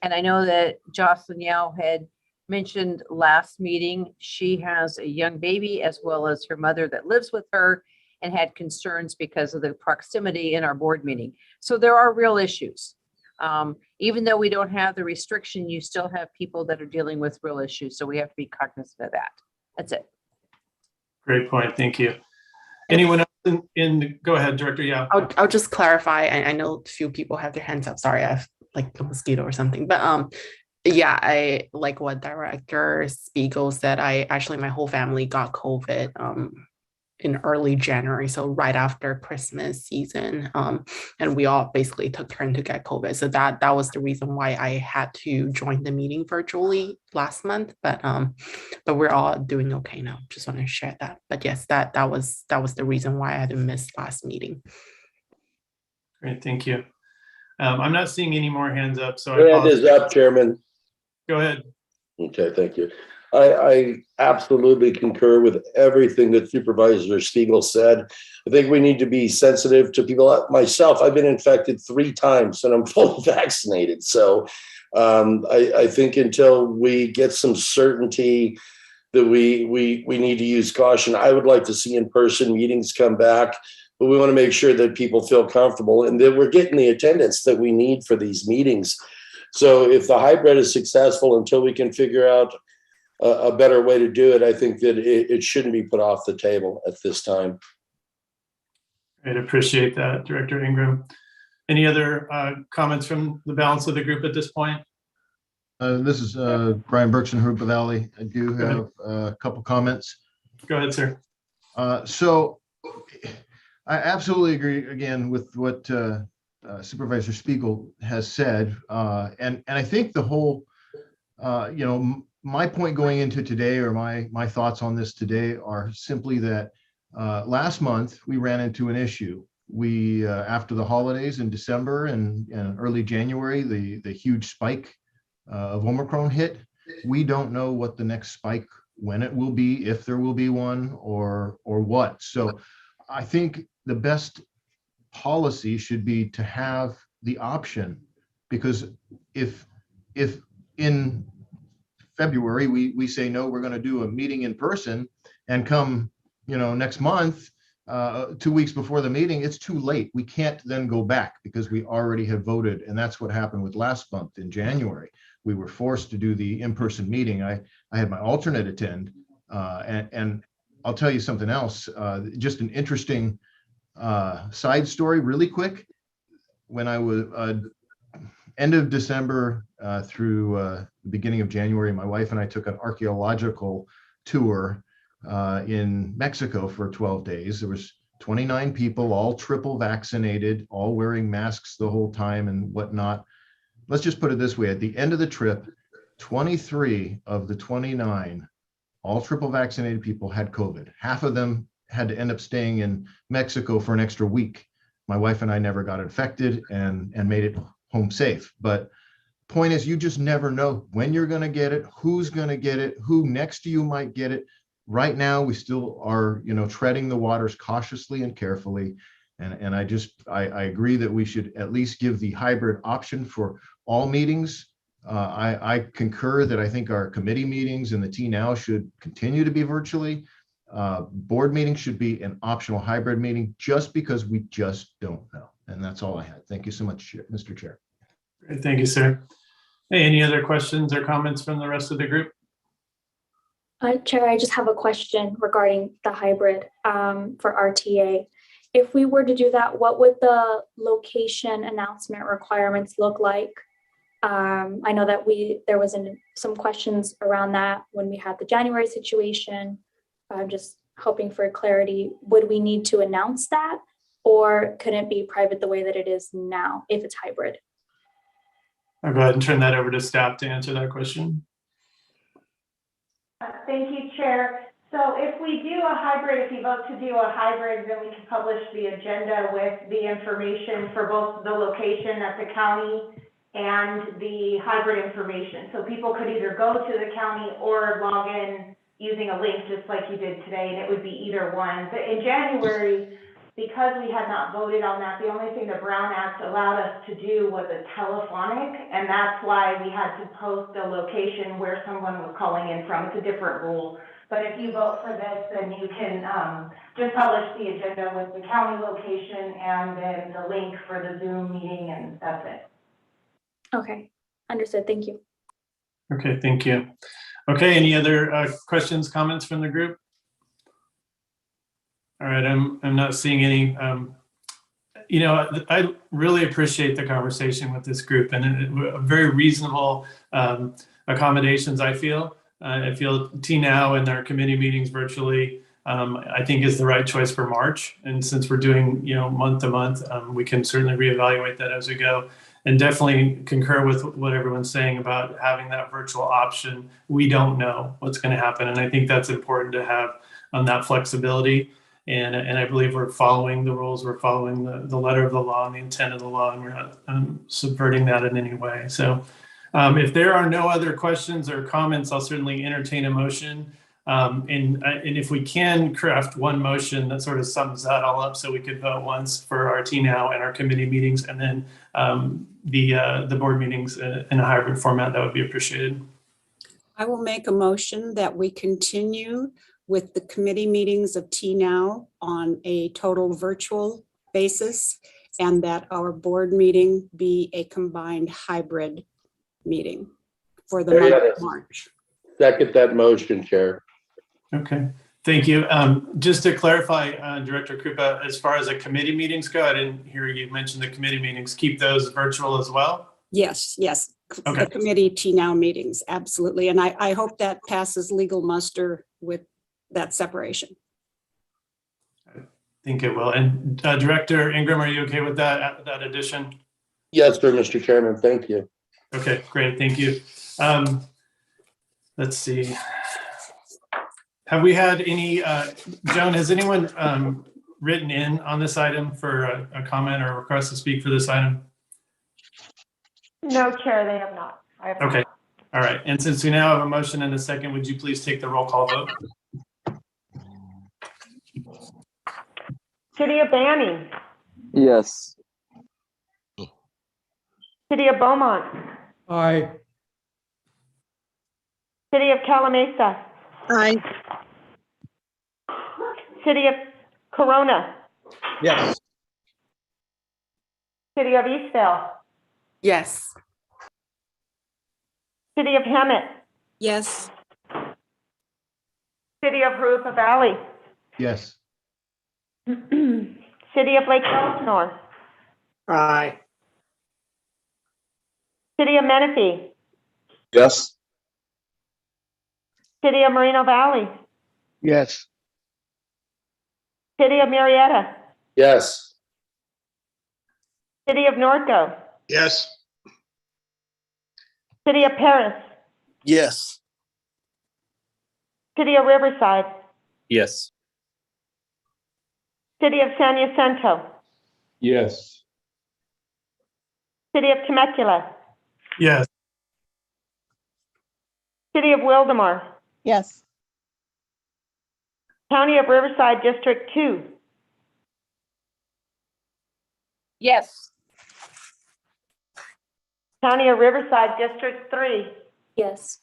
And I know that Jocelyn Yao had mentioned last meeting, she has a young baby as well as her mother that lives with her and had concerns because of the proximity in our board meeting. So there are real issues. Even though we don't have the restriction, you still have people that are dealing with real issues. So we have to be cognizant of that. That's it. Great point. Thank you. Anyone else go ahead, Director. Yeah. I'll just clarify. I know a few people have their hands up. Sorry, I have like a mosquito or something, but yeah, I like what Director Spiegel said. My whole family got COVID in early January, so right after Christmas season, and we all basically took turn to get COVID. So that was the reason why I had to join the meeting virtually last month. But we're all doing okay now. Just want to share that. But yes, that was the reason why I had to miss last meeting. Great, thank you. I'm not seeing any more hands up, so Hand is up, Chairman. Go ahead. Okay, thank you. I absolutely concur with everything that Supervisor Spiegel said. I think we need to be sensitive to people. Myself, I've been infected 3 times and I'm fully vaccinated. So I think until we get some certainty that we need to use caution, I would like to see in-person meetings come back, but we want to make sure that people feel comfortable and that we're getting the attendance that we need for these meetings. So if the hybrid is successful, until we can figure out a better way to do it, I think that it shouldn't be put off the table at this time. Great, appreciate that, Director Ingram. Any other comments from the balance of the group at this point? This is Brian Berkson, Hoopa Valley. I do have a couple comments. Go ahead, sir. So I absolutely agree again with what Supervisor Spiegel has said. And I think the whole, my point going into today, or my thoughts on this today, are simply that last month we ran into an issue. We after the holidays in December and early January, the huge spike of Omicron hit. We don't know what the next spike, when it will be, if there will be one, or what. So I think the best policy should be to have the option, because if in February we say no, we're going to do a meeting in person, and come next month 2 weeks before the meeting, it's too late. We can't then go back because we already have voted. And that's what happened with last month in January. We were forced to do the in-person meeting. I had my alternate attend. And I'll tell you something else, just an interesting side story really quick. When I was end of December through the beginning of January, my wife and I took an archaeological tour in Mexico for 12 days. There was 29 people, all triple vaccinated, all wearing masks the whole time and whatnot. Let's just put it this way. At the end of the trip, 23 of the 29, all triple vaccinated people had COVID. Half of them had to end up staying in Mexico for an extra week. My wife and I never got infected and made it home safe. But point is, you just never know when you're going to get it, who's going to get it, who next to you might get it. Right now, we still are, treading the waters cautiously and carefully. And I agree that we should at least give the hybrid option for all meetings. I concur that I think our committee meetings and the T-Now should continue to be virtually. Board meetings should be an optional hybrid meeting just because we just don't know. And that's all I had. Thank you so much, Mr. Chair. Great, thank you, sir. Hey, any other questions or comments from the rest of the group? Chair, I just have a question regarding the hybrid for RTA. If we were to do that, what would the location announcement requirements look like? I know that there was some questions around that when we had the January situation. I'm just hoping for clarity. Would we need to announce that, or could it be private the way that it is now if it's hybrid? I'll go ahead and turn that over to staff to answer that question. Thank you, Chair. So if we do a hybrid, if you vote to do a hybrid, then we can publish the agenda with the information for both the location at the county and the hybrid information. So people could either go to the county or log in using a link just like you did today, and it would be either one. But in January, because we had not voted on that, the only thing the Brown Act allowed us to do was a telephonic, and that's why we had to post the location where someone was calling in from. It's a different rule. But if you vote for this, then you can just publish the agenda with the county location and then the link for the Zoom meeting, and that's it. Okay, understood. Thank you. Okay, thank you. Okay, any other questions, comments from the group? All right, I'm not seeing any. I really appreciate the conversation with this group and very reasonable accommodations. I feel T-Now and our committee meetings virtually, I think is the right choice for March. And since we're doing, month to month, we can certainly reevaluate that as we go. And definitely concur with what everyone's saying about having that virtual option. We don't know what's going to happen. And I think that's important to have that flexibility. And I believe we're following the rules, we're following the letter of the law and the intent of the law, and we're not subverting that in any way. So if there are no other questions or comments, I'll certainly entertain a motion. And if we can craft one motion that sort of sums that all up so we could vote once for our T-Now and our committee meetings, and then the board meetings in a hybrid format, that would be appreciated. I will make a motion that we continue with the committee meetings of T-Now on a total virtual basis, and that our board meeting be a combined hybrid meeting for the month of March. Second that motion, Chair. Okay, thank you. Just to clarify, Director Krupa, as far as the committee meetings go, I didn't hear you mention the committee meetings. Keep those virtual as well? Yes. Okay. The committee T-Now meetings, absolutely. And I hope that passes legal muster with that separation. I think it will. And Director Ingram, are you okay with that addition? Yes, sir, Mr. Chairman. Thank you. Okay, great. Thank you. Let's see. Have we had any, Joan, has anyone written in on this item for a comment or request to speak for this item? No, Chair, they have not. Okay. All right. And since we now have a motion and a second, would you please take the roll call vote? City of Banning. Yes. City of Beaumont. Aye. City of Calamasa. Aye. City of Corona, Yes. City of Eastvale, Yes. City of Hemet, Yes. City of Rupa Valley, Yes. City of Lake Elsinore, Aye. City of Menifee, Yes. City of Moreno Valley, Yes. City of Marietta, Yes. City of Norco, Yes. City of Paris, Yes. City of Riverside, Yes. City of San Jacinto, Yes. City of Temecula, Yes. City of Wildemar, Yes. County of Riverside District 2, Yes. County of Riverside District 3, Yes.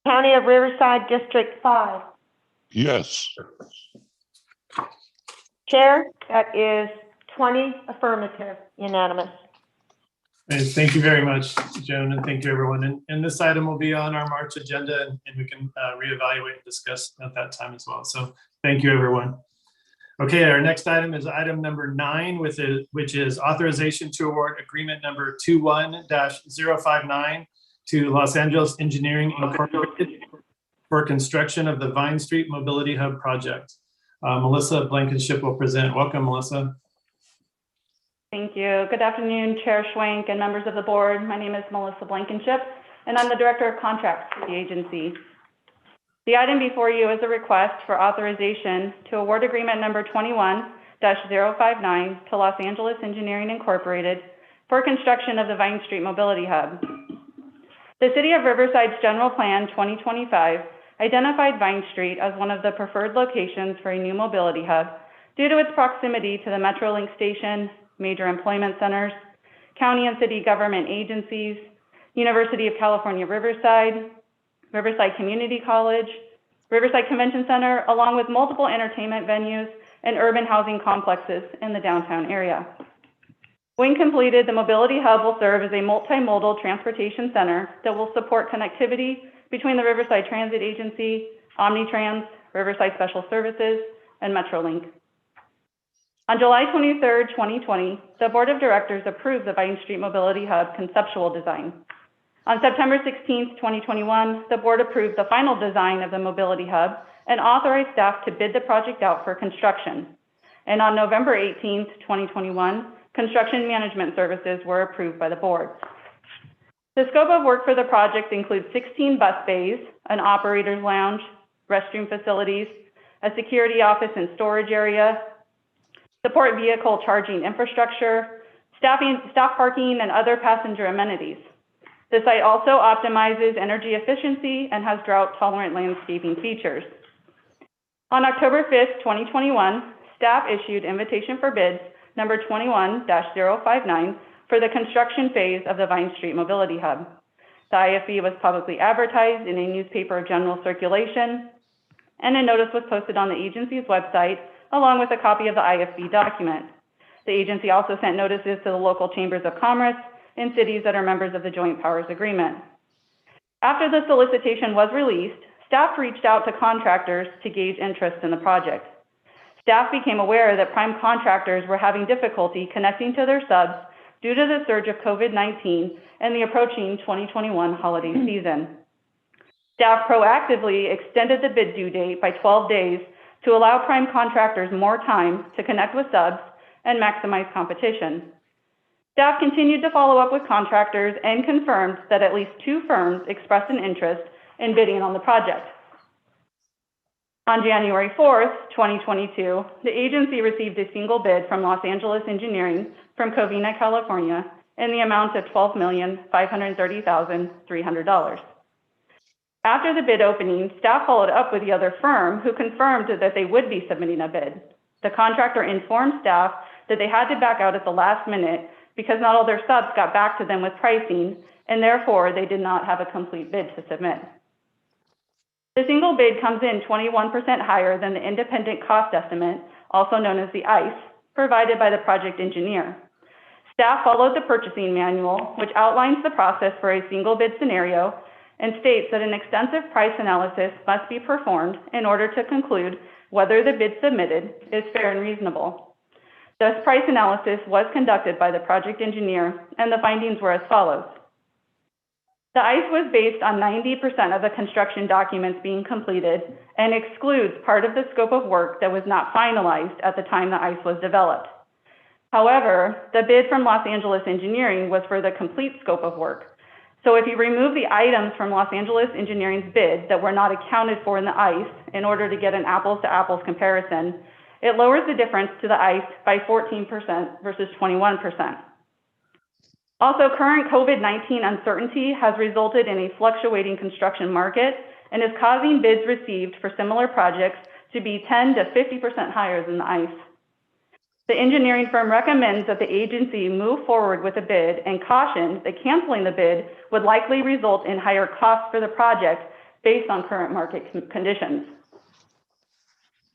County of Riverside District 5. Yes. Chair, that is 20 affirmative, unanimous. And thank you very much, Joan, and thank you, everyone. And this item will be on our March agenda, and we can reevaluate and discuss at that time as well. So thank you, everyone. Okay, our next item is item number 9, which is authorization to award agreement number 21-059 to Los Angeles Engineering Incorporated for construction of the Vine Street Mobility Hub project. Melissa Blankenship will present. Welcome, Melissa. Thank you. Good afternoon, Chair Schwank and members of the board. My name is Melissa Blankenship, and I'm the Director of Contracts for the agency. The item before you is a request for authorization to award agreement number 21-059 to Los Angeles Engineering Incorporated for construction of the Vine Street Mobility Hub. The City of Riverside's General Plan 2025 identified Vine Street as one of the preferred locations for a new mobility hub due to its proximity to the Metrolink station, major employment centers, county and city government agencies, University of California, Riverside, Riverside Community College, Riverside Convention Center, along with multiple entertainment venues and urban housing complexes in the downtown area. When completed, the mobility hub will serve as a multimodal transportation center that will support connectivity between the Riverside Transit Agency, Omnitrans, Riverside Special Services, and Metrolink. On July 23rd, 2020, the Board of Directors approved the Vine Street Mobility Hub conceptual design. On September 16th, 2021, the board approved the final design of the mobility hub and authorized staff to bid the project out for construction. And on November 18th, 2021, construction management services were approved by the board. The scope of work for the project includes 16 bus bays, an operator's lounge, restroom facilities, a security office and storage area, support vehicle charging infrastructure, staff parking, and other passenger amenities. The site also optimizes energy efficiency and has drought-tolerant landscaping features. On October 5th, 2021, staff issued invitation for bids number 21-059 for the construction phase of the Vine Street Mobility Hub. The IFB was publicly advertised in a newspaper of general circulation, and a notice was posted on the agency's website along with a copy of the IFB document. The agency also sent notices to the local chambers of commerce in cities that are members of the Joint Powers Agreement. After the solicitation was released, staff reached out to contractors to gauge interest in the project. Staff became aware that prime contractors were having difficulty connecting to their subs due to the surge of COVID-19 and the approaching 2021 holiday season. Staff proactively extended the bid due date by 12 days to allow prime contractors more time to connect with subs and maximize competition. Staff continued to follow up with contractors and confirmed that at least 2 firms expressed an interest in bidding on the project. On January 4th, 2022, the agency received a single bid from Los Angeles Engineering from Covina, California, in the amount of $12,530,300. After the bid opening, staff followed up with the other firm who confirmed that they would be submitting a bid. The contractor informed staff that they had to back out at the last minute because not all their subs got back to them with pricing, and therefore they did not have a complete bid to submit. The single bid comes in 21% higher than the independent cost estimate, also known as the ICE, provided by the project engineer. Staff followed the purchasing manual, which outlines the process for a single bid scenario and states that an extensive price analysis must be performed in order to conclude whether the bid submitted is fair and reasonable. This price analysis was conducted by the project engineer, and the findings were as follows. The ICE was based on 90% of the construction documents being completed and excludes part of the scope of work that was not finalized at the time the ICE was developed. However, the bid from Los Angeles Engineering was for the complete scope of work. So if you remove the items from Los Angeles Engineering's bid that were not accounted for in the ICE in order to get an apples to apples comparison, it lowers the difference to the ICE by 14% versus 21%. Also, current COVID-19 uncertainty has resulted in a fluctuating construction market and is causing bids received for similar projects to be 10 to 50% higher than the ICE. The engineering firm recommends that the agency move forward with a bid and cautions that canceling the bid would likely result in higher costs for the project based on current market conditions.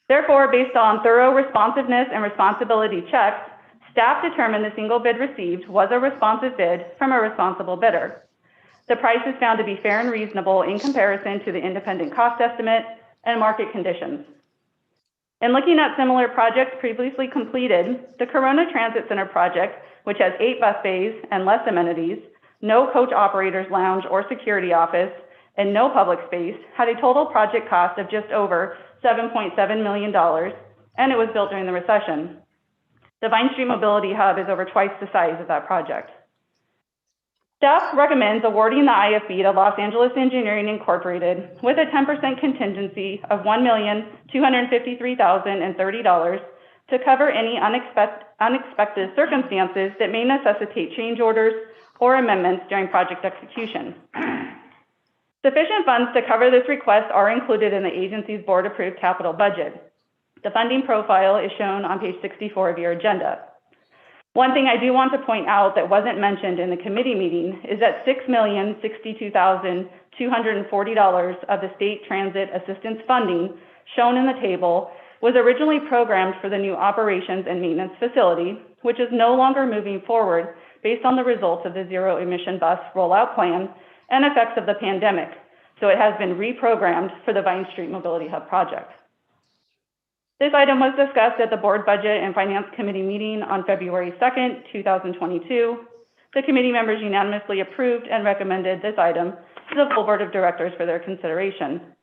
Therefore, based on thorough responsiveness and responsibility checks, staff determined the single bid received was a responsive bid from a responsible bidder. The price is found to be fair and reasonable in comparison to the independent cost estimate and market conditions. In looking at similar projects previously completed, the Corona Transit Center project, which has 8 bus bays and less amenities, no coach operator's lounge or security office, and no public space, had a total project cost of just over $7.7 million, and it was built during the recession. The Vine Street Mobility Hub is over twice the size of that project. Staff recommends awarding the IFB to Los Angeles Engineering Incorporated with a 10% contingency of $1,253,030 to cover any unexpected circumstances that may necessitate change orders or amendments during project execution. Sufficient funds to cover this request are included in the agency's board-approved capital budget. The funding profile is shown on page 64 of your agenda. One thing I do want to point out that wasn't mentioned in the committee meeting is that $6,062,240 of the state transit assistance funding shown in the table was originally programmed for the new operations and maintenance facility, which is no longer moving forward based on the results of the zero emission bus rollout plan and effects of the pandemic. So it has been reprogrammed for the Vine Street Mobility Hub project. This item was discussed at the Board Budget and Finance Committee meeting on February 2nd, 2022. The committee members unanimously approved and recommended this item to the full Board of Directors for their consideration.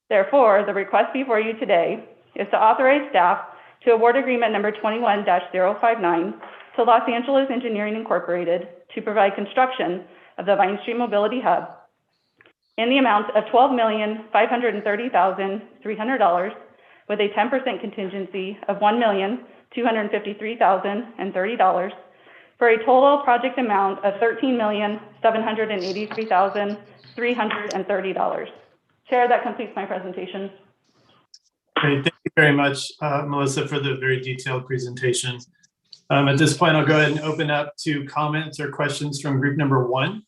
Therefore, the request before you today is to authorize staff to award agreement number 21-059 to Los Angeles Engineering Incorporated to provide construction of the Vine Street Mobility Hub in the amount of $12,530,300 with a 10% contingency of $1,253,030 for a total project amount of $13,783,330. Chair, that completes my presentation. Great, thank you very much, Melissa, for the very detailed presentation. At this point, I'll go ahead and open up to comments or questions from group number 1.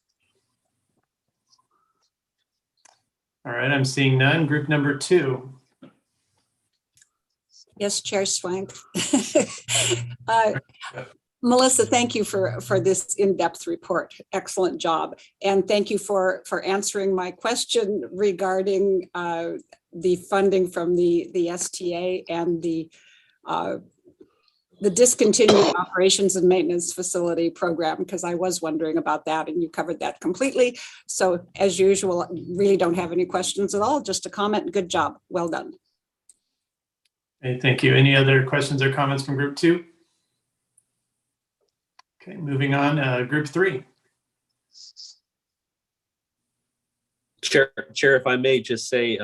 All right, I'm seeing none. Group number 2. Yes, Chair Swank. Melissa, thank you for this in-depth report. Excellent job. And thank you for answering my question regarding the funding from the STA and the discontinued operations and maintenance facility program, because I was wondering about that and you covered that completely. So as usual, really don't have any questions at all, just a comment. Good job. Well done. Okay, thank you. Any other questions or comments from group 2? Okay, moving on, group 3. Chair, if I may just say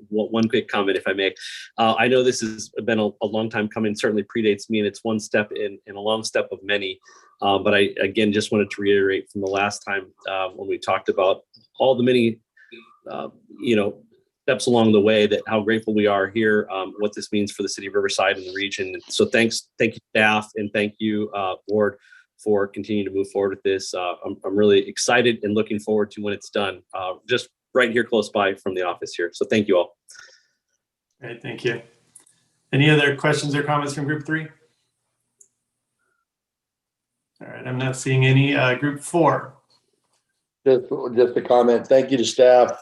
one quick comment, if I may. I know this has been a long time coming, certainly predates me, and it's one step in a long step of many. But I, again, just wanted to reiterate from the last time when we talked about all the many, steps along the way, that how grateful we are here, what this means for the city of Riverside and the region. So thank you staff, and thank you board for continuing to move forward with this. I'm really excited and looking forward to when it's done. Just right here close by from the office here. So thank you all. Great, thank you. Any other questions or comments from group 3? All right, I'm not seeing any. Group 4. Just a comment. Thank you to staff.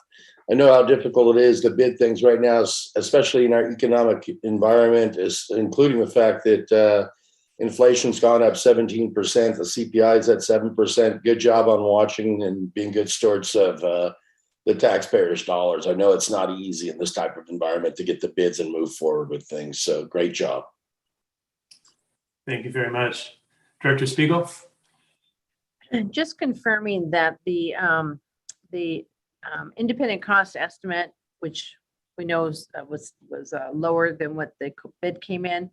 I know how difficult it is to bid things right now, especially in our economic environment, including the fact that inflation's gone up 17%, the CPI is at 7%. Good job on watching and being good stewards of the taxpayers' dollars. I know it's not easy in this type of environment to get the bids and move forward with things. So great job. Thank you very much. Director Spiegel? Just confirming that the independent cost estimate, which we know was lower than what the bid came in,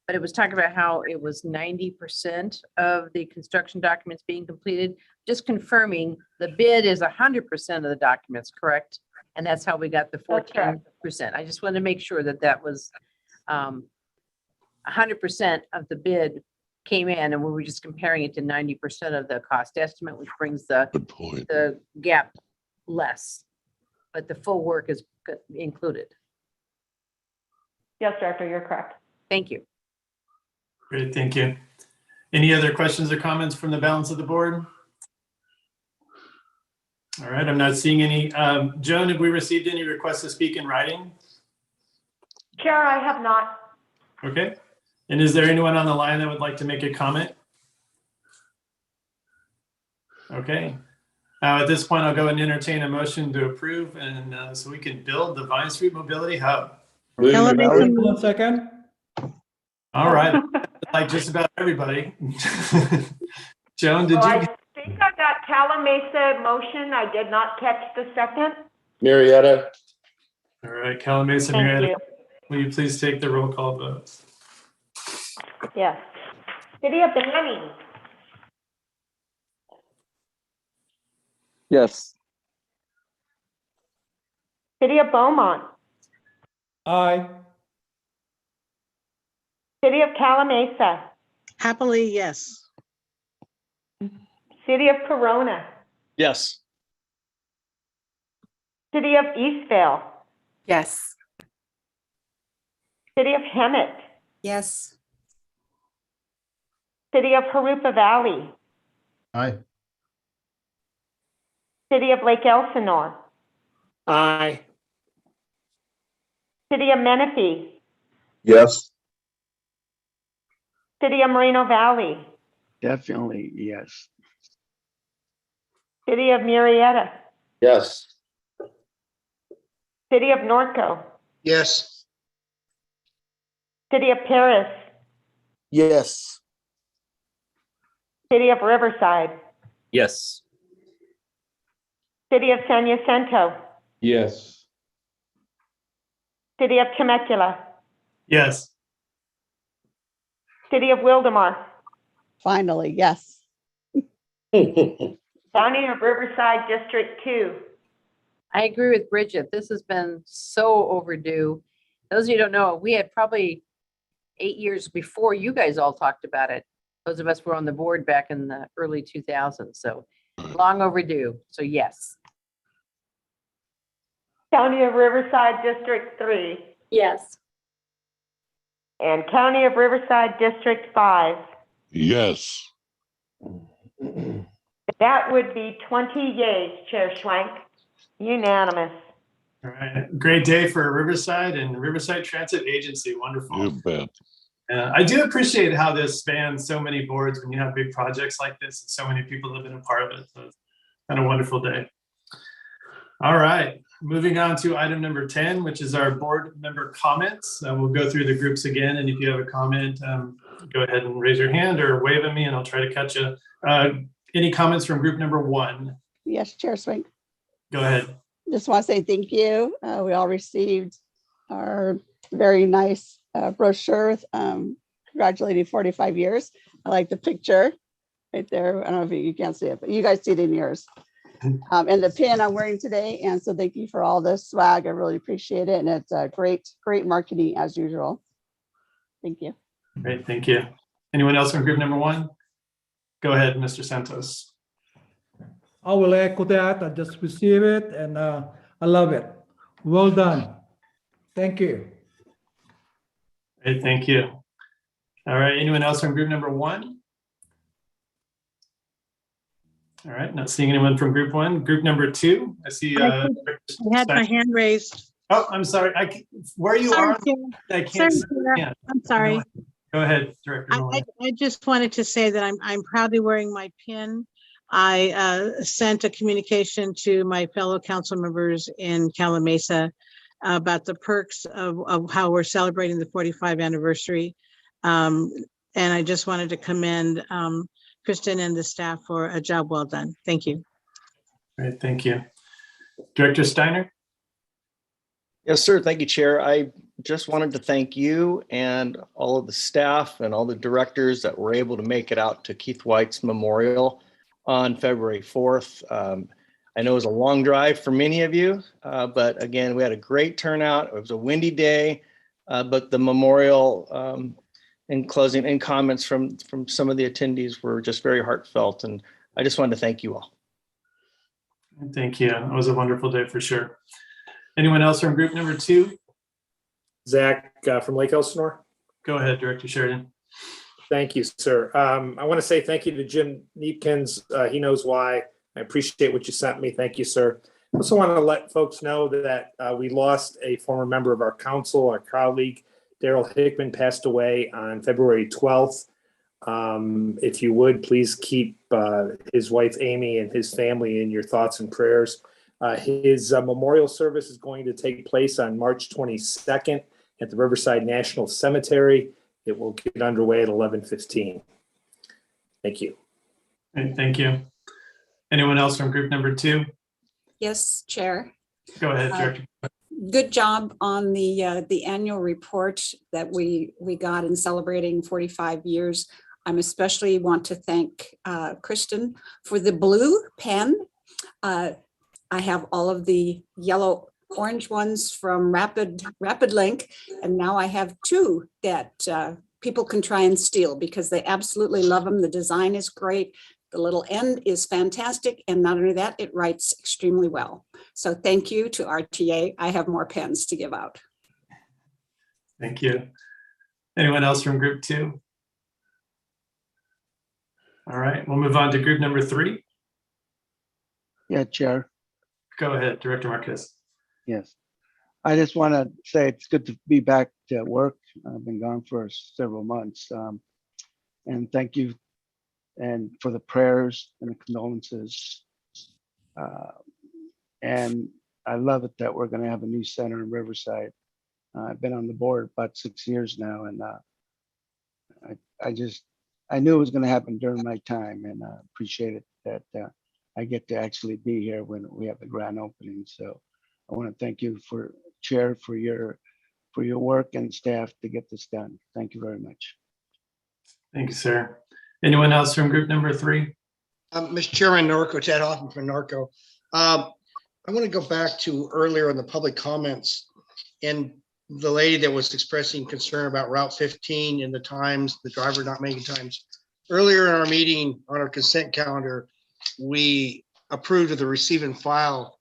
but it was talking about how it was 90% of the construction documents being completed. Just confirming the bid is 100% of the documents, correct? And that's how we got the 14%. I just wanted to make sure that that was 100% of the bid came in, and we were just comparing it to 90% of the cost estimate, which brings the gap less, but the full work is included. Yes, Director, you're correct. Thank you. Great, thank you. Any other questions or comments from the balance of the board? All right, I'm not seeing any. Joan, have we received any requests to speak in writing? Chair, I have not. Okay. And is there anyone on the line that would like to make a comment? Okay. At this point, I'll go and entertain a motion to approve, and so we can build the Vine Street Mobility Hub. One second. All right. Like just about everybody. Joan, did you? I think I got Calamasa motion. I did not catch the second. Marietta? All right, Calamasa, Marietta, will you please take the roll call vote? Yes. City of Banning. Yes. City of Beaumont. Aye. City of Calamasa. Happily, yes. City of Corona. Yes. City of Eastvale. Yes. City of Hemet. Yes. City of Harupa Valley. Aye. City of Lake Elsinore. Aye. City of Menifee. Yes. City of Moreno Valley. Definitely, yes. City of Murrieta. Yes. City of Norco. Yes. City of Paris. Yes. City of Riverside. Yes. City of San Jacinto. Yes. City of Temecula. Yes. City of Wildemar. Finally, yes. County of Riverside District 2. I agree with Bridget. This has been so overdue. Those of you who don't know, we had probably 8 years before you guys all talked about it. Those of us who were on the board back in the early 2000s. So long overdue. So yes. County of Riverside District 3. Yes. And County of Riverside District 5. Yes. That would be 20 yays, Chair Schwank. Unanimous. All right. Great day for Riverside and Riverside Transit Agency. Wonderful. You bet. I do appreciate how this spans so many boards when you have big projects like this and so many people have been a part of it. So it's been a wonderful day. All right. Moving on to item number 10, which is our board member comments. We'll go through the groups again. And if you have a comment, go ahead and raise your hand or wave at me and I'll try to catch you. Any comments from group number 1? Yes, Chair Swink. Go ahead. Just want to say thank you. We all received our very nice brochure congratulating 45 years. I like the picture right there. I don't know if you can't see it, but you guys see it in yours. And the pin I'm wearing today. And so thank you for all the swag. I really appreciate it. And it's a great marketing as usual. Thank you. Great, thank you. Anyone else from group number 1? Go ahead, Mr. Santos. I will echo that. I just received it, and I love it. Well done. Thank you. Great, thank you. All right, anyone else from group number 1? All right, not seeing anyone from group 1. Group number 2, I see. I had my hand raised. Oh, I'm sorry. Where you Sorry, are, Chair. I can't Sorry, see your Chair. hand. I'm sorry. Go ahead, Director Nolan. I just wanted to say that I'm proudly wearing my pin. I sent a communication to my fellow council members in Calamasa about the perks of how we're celebrating the 45th anniversary. And I just wanted to commend Kristen and the staff for a job well done. Thank you. Great, thank you. Director Steiner? Yes, sir. Thank you, Chair. I just wanted to thank you and all of the staff and all the directors that were able to make it out to Keith White's memorial on February 4th. I know it was a long drive for many of you, but again, we had a great turnout. It was a windy day, but the memorial in closing and comments from some of the attendees were just very heartfelt. And I just wanted to thank you all. Thank you. It was a wonderful day for sure. Anyone else from group number 2? Zach from Lake Elsinore. Go ahead, Director Sheridan. Thank you, sir. I want to say thank you to Jim Neepkins. He knows why. I appreciate what you sent me. Thank you, sir. I also want to let folks know that we lost a former member of our council, our colleague, Daryl Hickman, passed away on February 12th. If you would, please keep his wife, Amy, and his family in your thoughts and prayers. His memorial service is going to take place on March 22nd at the Riverside National Cemetery. It will get underway at 11:15. Thank you. Great, thank you. Anyone else from group number 2? Yes, Chair. Go ahead, Director. Good job on the annual report that we got in celebrating 45 years. I'm especially want to thank Kristen for the blue pen. I have all of the yellow orange ones from Rapid Link, and now I have 2 that people can try and steal because they absolutely love them. The design is great. The little end is fantastic, and not only that, it writes extremely well. So thank you to RTA. I have more pens to give out. Thank you. Anyone else from group 2? All right, we'll move on to group number 3. Yeah, Chair. Go ahead, Director Marquez. Yes. I just want to say it's good to be back to work. I've been gone for several months. And thank you and for the prayers and the condolences. And I love it that we're going to have a new center in Riverside. I've been on the board about 6 years now, and I knew it was going to happen during my time, and I appreciate it that I get to actually be here when we have the grand opening. So I want to thank you, Chair, for your work and staff to get this done. Thank you very much. Thank you, sir. Anyone else from group number 3? Mr. Chairman, Norco, Ted Hoffman from Norco. I want to go back to earlier in the public comments and the lady that was expressing concern about Route 15 and the times, the driver not making times. Earlier in our meeting on our consent calendar, we approved of the receive and file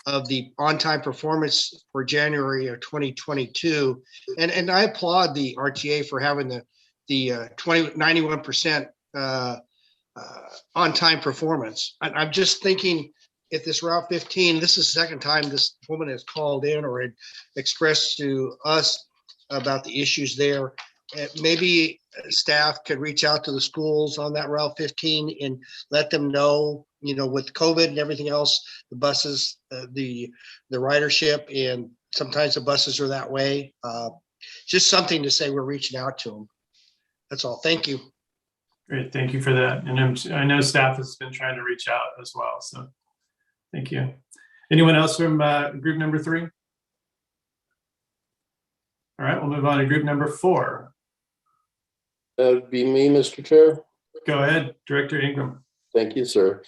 of the on-time performance for January of 2022. And I applaud the RTA for having the 91% on-time performance. I'm just thinking, if this Route 15, this is the second time this woman has called in or had expressed to us about the issues there. Maybe staff could reach out to the schools on that Route 15 and let them know, with COVID and everything else, the buses, the ridership, and sometimes the buses are that way. Just something to say we're reaching out to them. That's all. Thank you. Great, thank you for that. And I know staff has been trying to reach out as well, so thank you. Anyone else from group number 3? All right, we'll move on to group number 4. That would be me, Mr. Chair. Go ahead, Director Ingram. Thank you, sir.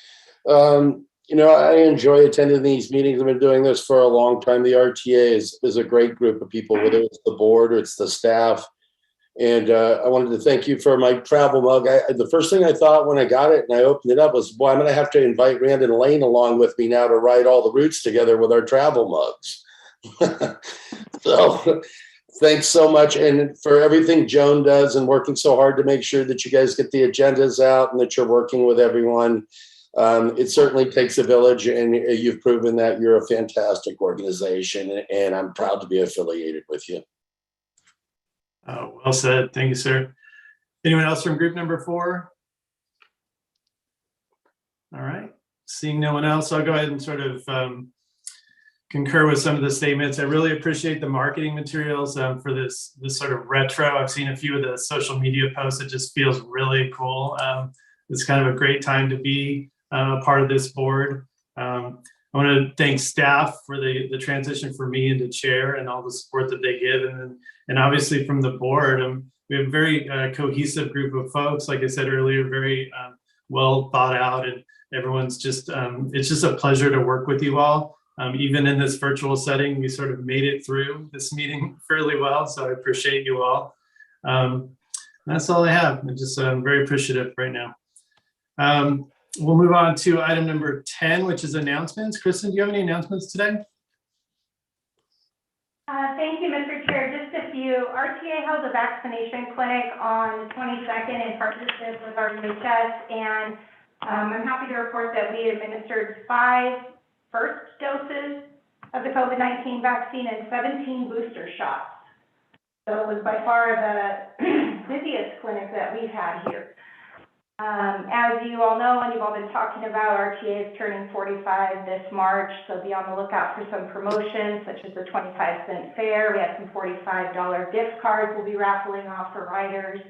I enjoy attending these meetings. I've been doing this for a long time. The RTA is a great group of people, whether it's the board or it's the staff. And I wanted to thank you for my travel mug. The first thing I thought when I got it and I opened it up was, boy, I'm going to have to invite Rand and Elaine along with me now to write all the routes together with our travel mugs. So thanks so much. And for everything Joan does and working so hard to make sure that you guys get the agendas out and that you're working with everyone. It certainly takes a village, and you've proven that you're a fantastic organization, and I'm proud to be affiliated with you. Well said. Thank you, sir. Anyone else from group number 4? All right. Seeing no one else, I'll go ahead and sort of concur with some of the statements. I really appreciate the marketing materials for this sort of retro. I've seen a few of the social media posts. It just feels really cool. It's kind of a great time to be a part of this board. I want to thank staff for the transition for me into chair and all the support that they give. And obviously from the board, we have a very cohesive group of folks. Like I said earlier, very well thought out, and everyone's just, it's just a pleasure to work with you all. Even in this virtual setting, we sort of made it through this meeting fairly well. So I appreciate you all. That's all I have. I'm just very appreciative right now. We'll move on to item number 10, which is announcements. Kristen, do you have any announcements today? Thank you, Mr. Chair. Just a few. RTA held a vaccination clinic on the 22nd in partnership with our UHS, and I'm happy to report that we administered 5 first doses of the COVID-19 vaccine and 17 booster shots. So it was by far the busiest clinic that we've had here. As you all know, and you've all been talking about, RTA is turning 45 this March, so be on the lookout for some promotions, such as the 25-cent fare. We have some $45 gift cards we'll be raffling off for riders.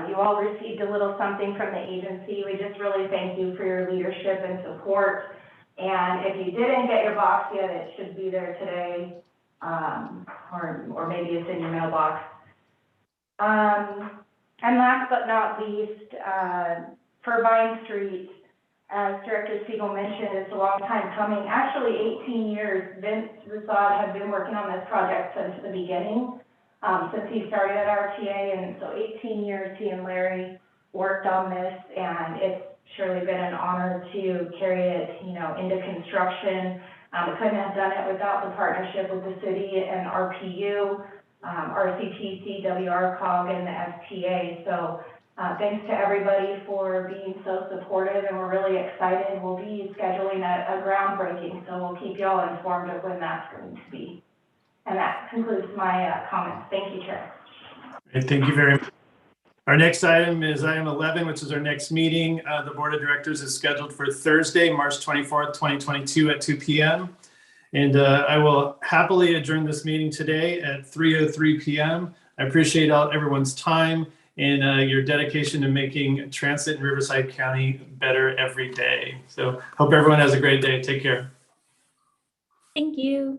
You all received a little something from the agency. We just really thank you for your leadership and support. And if you didn't get your box yet, it should be there today, or maybe it's in your mailbox. And last but not least, for Vine Street, as Director Spiegel mentioned, it's a long time coming. Actually, 18 years. Vince Rasad had been working on this project since the beginning, since he started at RTA. And so 18 years he and Larry worked on this, and it's surely been an honor to carry it, into construction. We couldn't have done it without the partnership with the city and RPU. RCTC, WRCOG, and the FTA. So thanks to everybody for being so supportive, and we're really excited. We'll be scheduling a groundbreaking, so we'll keep you all informed of when that's going to be. And that concludes my comments. Thank you, Chair. And thank you very much. Our next item is item 11, which is our next meeting. The Board of Directors is scheduled for Thursday, March 24th, 2022 at 2 p.m. And I will happily adjourn this meeting today at 3:03 p.m. I appreciate everyone's time and your dedication to making transit in Riverside County better every day. So hope everyone has a great day. Take care. Thank you.